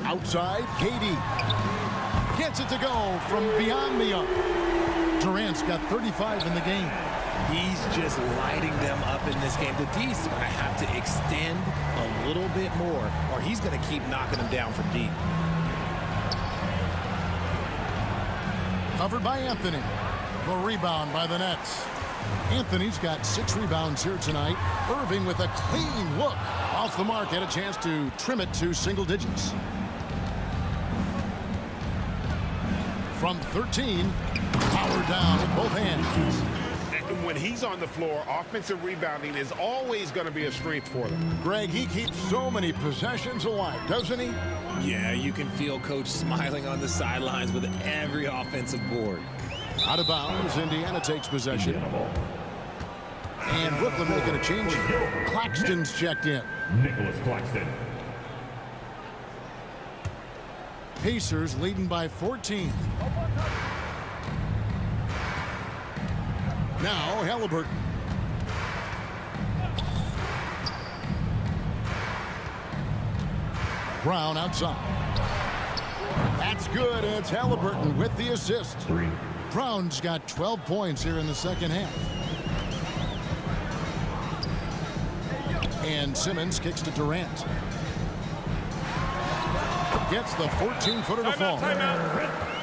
Outside, KD. Gets it to go from beyond the arc. Durant's got 35 in the game. He's just lighting them up in this game. The D's are going to have to extend a little bit more, or he's going to keep knocking them down from deep. Covered by Anthony. The rebound by the Nets. Anthony's got 6 rebounds here tonight. Irving with a clean look. Off the mark, had a chance to trim it to single digits. From 13, powered down with both hands. And when he's on the floor, offensive rebounding is always going to be a strength for them. Greg, he keeps so many possessions alive, doesn't he? Yeah, you can feel Coach smiling on the sidelines with every offensive board. Out of bounds, Indiana takes possession. And Brooklyn making a change. Claxton's checked in. Nicholas Claxton. Pacers leading by 14. Now Halliburton. Brown outside. That's good, and it's Halliburton with the assist. 3. Brown's got 12 points here in the second half. And Simmons kicks to Durant. Gets the 14-footer to fall.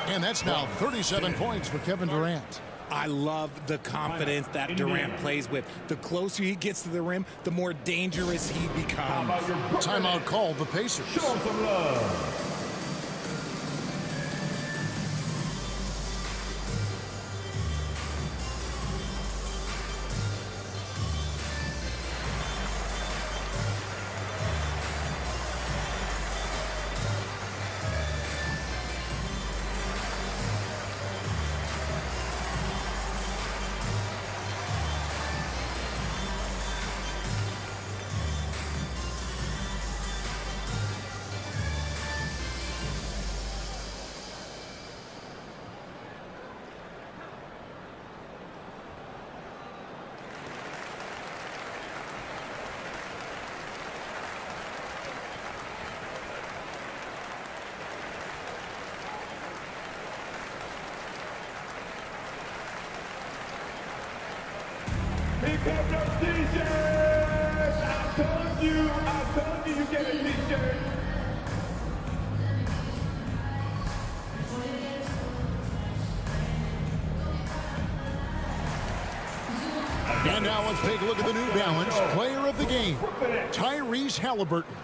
And that's now 37 points for Kevin Durant. I love the confidence that Durant plays with. The closer he gets to the rim, the more dangerous he becomes. Timeout called the Pacers. Show him some love. Pick up your t-shirts! I told you you get a t-shirt! And now let's take a look at the New Balance player of the game, Tyrese Halliburton.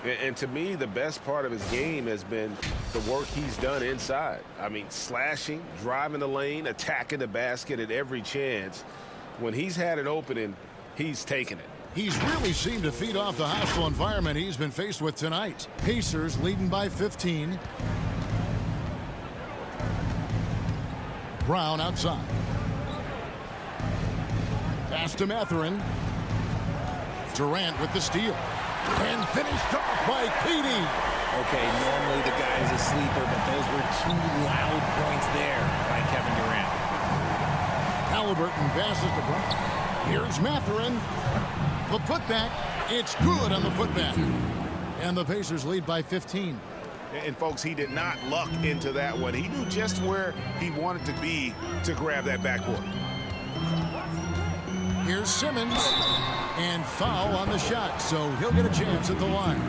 And to me, the best part of his game has been the work he's done inside. I mean, slashing, driving the lane, attacking the basket at every chance. When he's had an opening, he's taken it. He's really seemed to feed off the hostile environment he's been faced with tonight. Pacers leading by 15. Brown outside. Pass to Mathurin. Durant with the steal. And finished off by KD. Okay, normally the guy is a sleeper, but those were 2 loud points there by Kevin Durant. Halliburton passes to Brown. Here's Mathurin. The putback. It's good on the putback. And the Pacers lead by 15. And folks, he did not luck into that one. He knew just where he wanted to be to grab that backboard. Here's Simmons. And foul on the shot, so he'll get a chance at the line.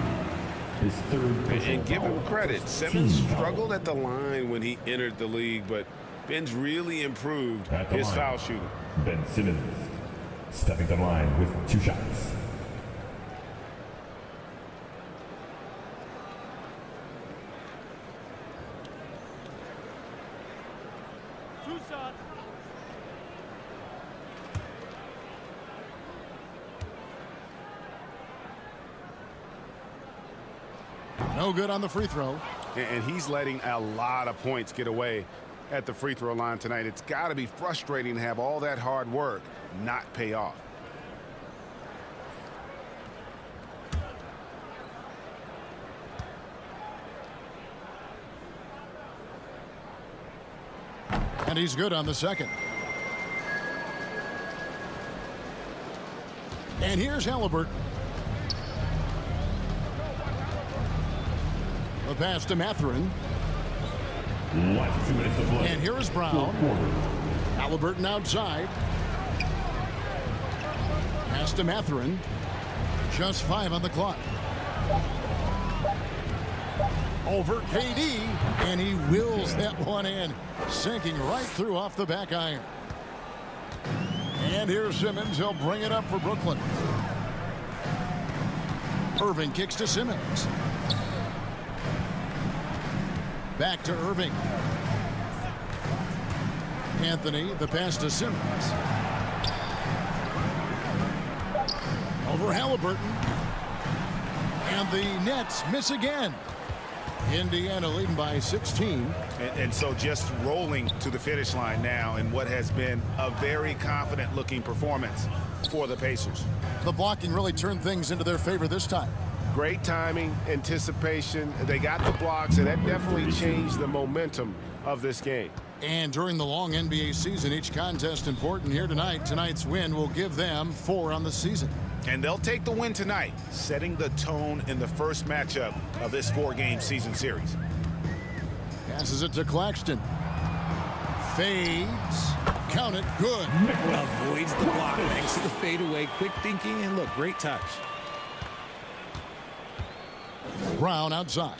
His third And give him credit. Simmons struggled at the line when he entered the league, but Ben's really improved At the his line. foul shooting. Ben Simmons stepping to the line with 2 shots. No good on the free throw. And he's letting a lot of points get away at the free throw line tonight. It's got to be frustrating to have all that hard work not pay off. And he's good on the second. And here's Halliburton. The pass to Mathurin. Last 2 minutes to play. And here is Brown. Halliburton outside. Pass to Mathurin. Just 5 on the clock. Over KD, and he wills that one in, sinking right through off the back iron. And here's Simmons. He'll bring it up for Brooklyn. Irving kicks to Simmons. Back to Irving. Anthony, the pass to Simmons. Over Halliburton. And the Nets miss again. Indiana leading by 16. And so just rolling to the finish line now in what has been a very confident looking performance for the Pacers. The blocking really turned things into their favor this time. Great timing, anticipation. They got the blocks, and that definitely changed the momentum of this game. And during the long NBA season, each contest important. Here tonight. Tonight's win will give them 4 on the season. And they'll take the win tonight, setting the tone in the first matchup of this 4-game season series. Passes it to Claxton. Fades. Count it. Good. Avoids the block thanks to the fadeaway. Quick thinking, and look, great touch. Brown outside.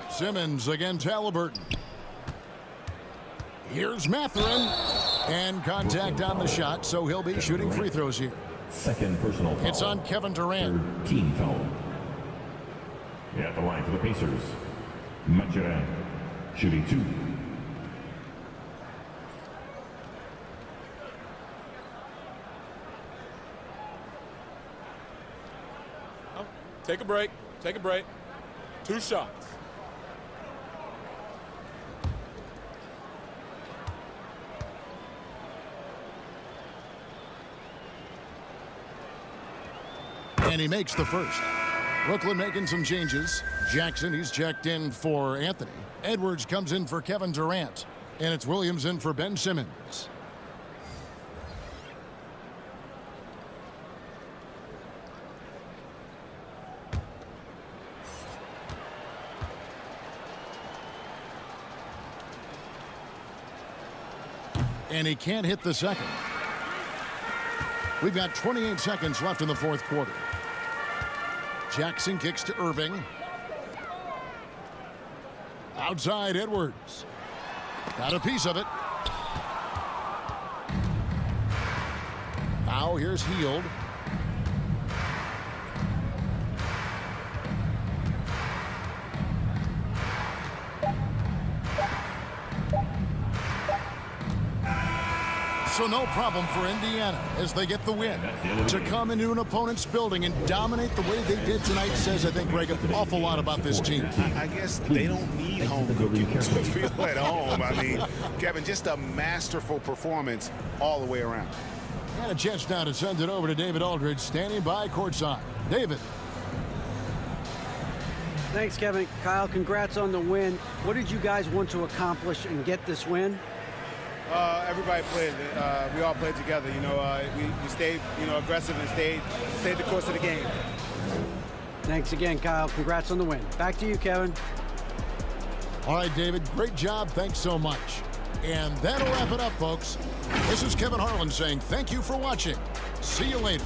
Simmons against Halliburton. Here's Mathurin. And contact on the shot, so he'll be shooting free throws here. Second personal foul. It's on Kevin Durant. Third team foul. At the line for the Pacers, Mathurin, shooting 2. Take a break. Take a break. 2 shots. And he makes the first. Brooklyn making some changes. Jackson, he's checked in for Anthony. Edwards comes in for Kevin Durant. And it's Williams in for Ben Simmons. And he can't hit the second. We've got 28 seconds left in the fourth quarter. Jackson kicks to Irving. Outside Edwards. Got a piece of it. Now here's Hield. So no problem for Indiana as they get the win. To come into an opponent's building and dominate the way they did tonight says, I think, Greg, an awful lot about this team. I guess they don't need home cooking to feel at home. I mean, Kevin, just a masterful performance all the way around. And a chance now to send it over to David Aldridge, standing by courtside. David. Thanks, Kevin. Kyle, congrats on the win. What did you guys want to accomplish and get this win? Everybody played. We all played together. You know, we stayed, aggressive and stayed the course of the game. Thanks again, Kyle. Congrats on the win. Back to you, Kevin. All right, David. Great job. Thanks so much. And that'll wrap it up, folks. This is Kevin Harlan saying thank you for watching. See you later.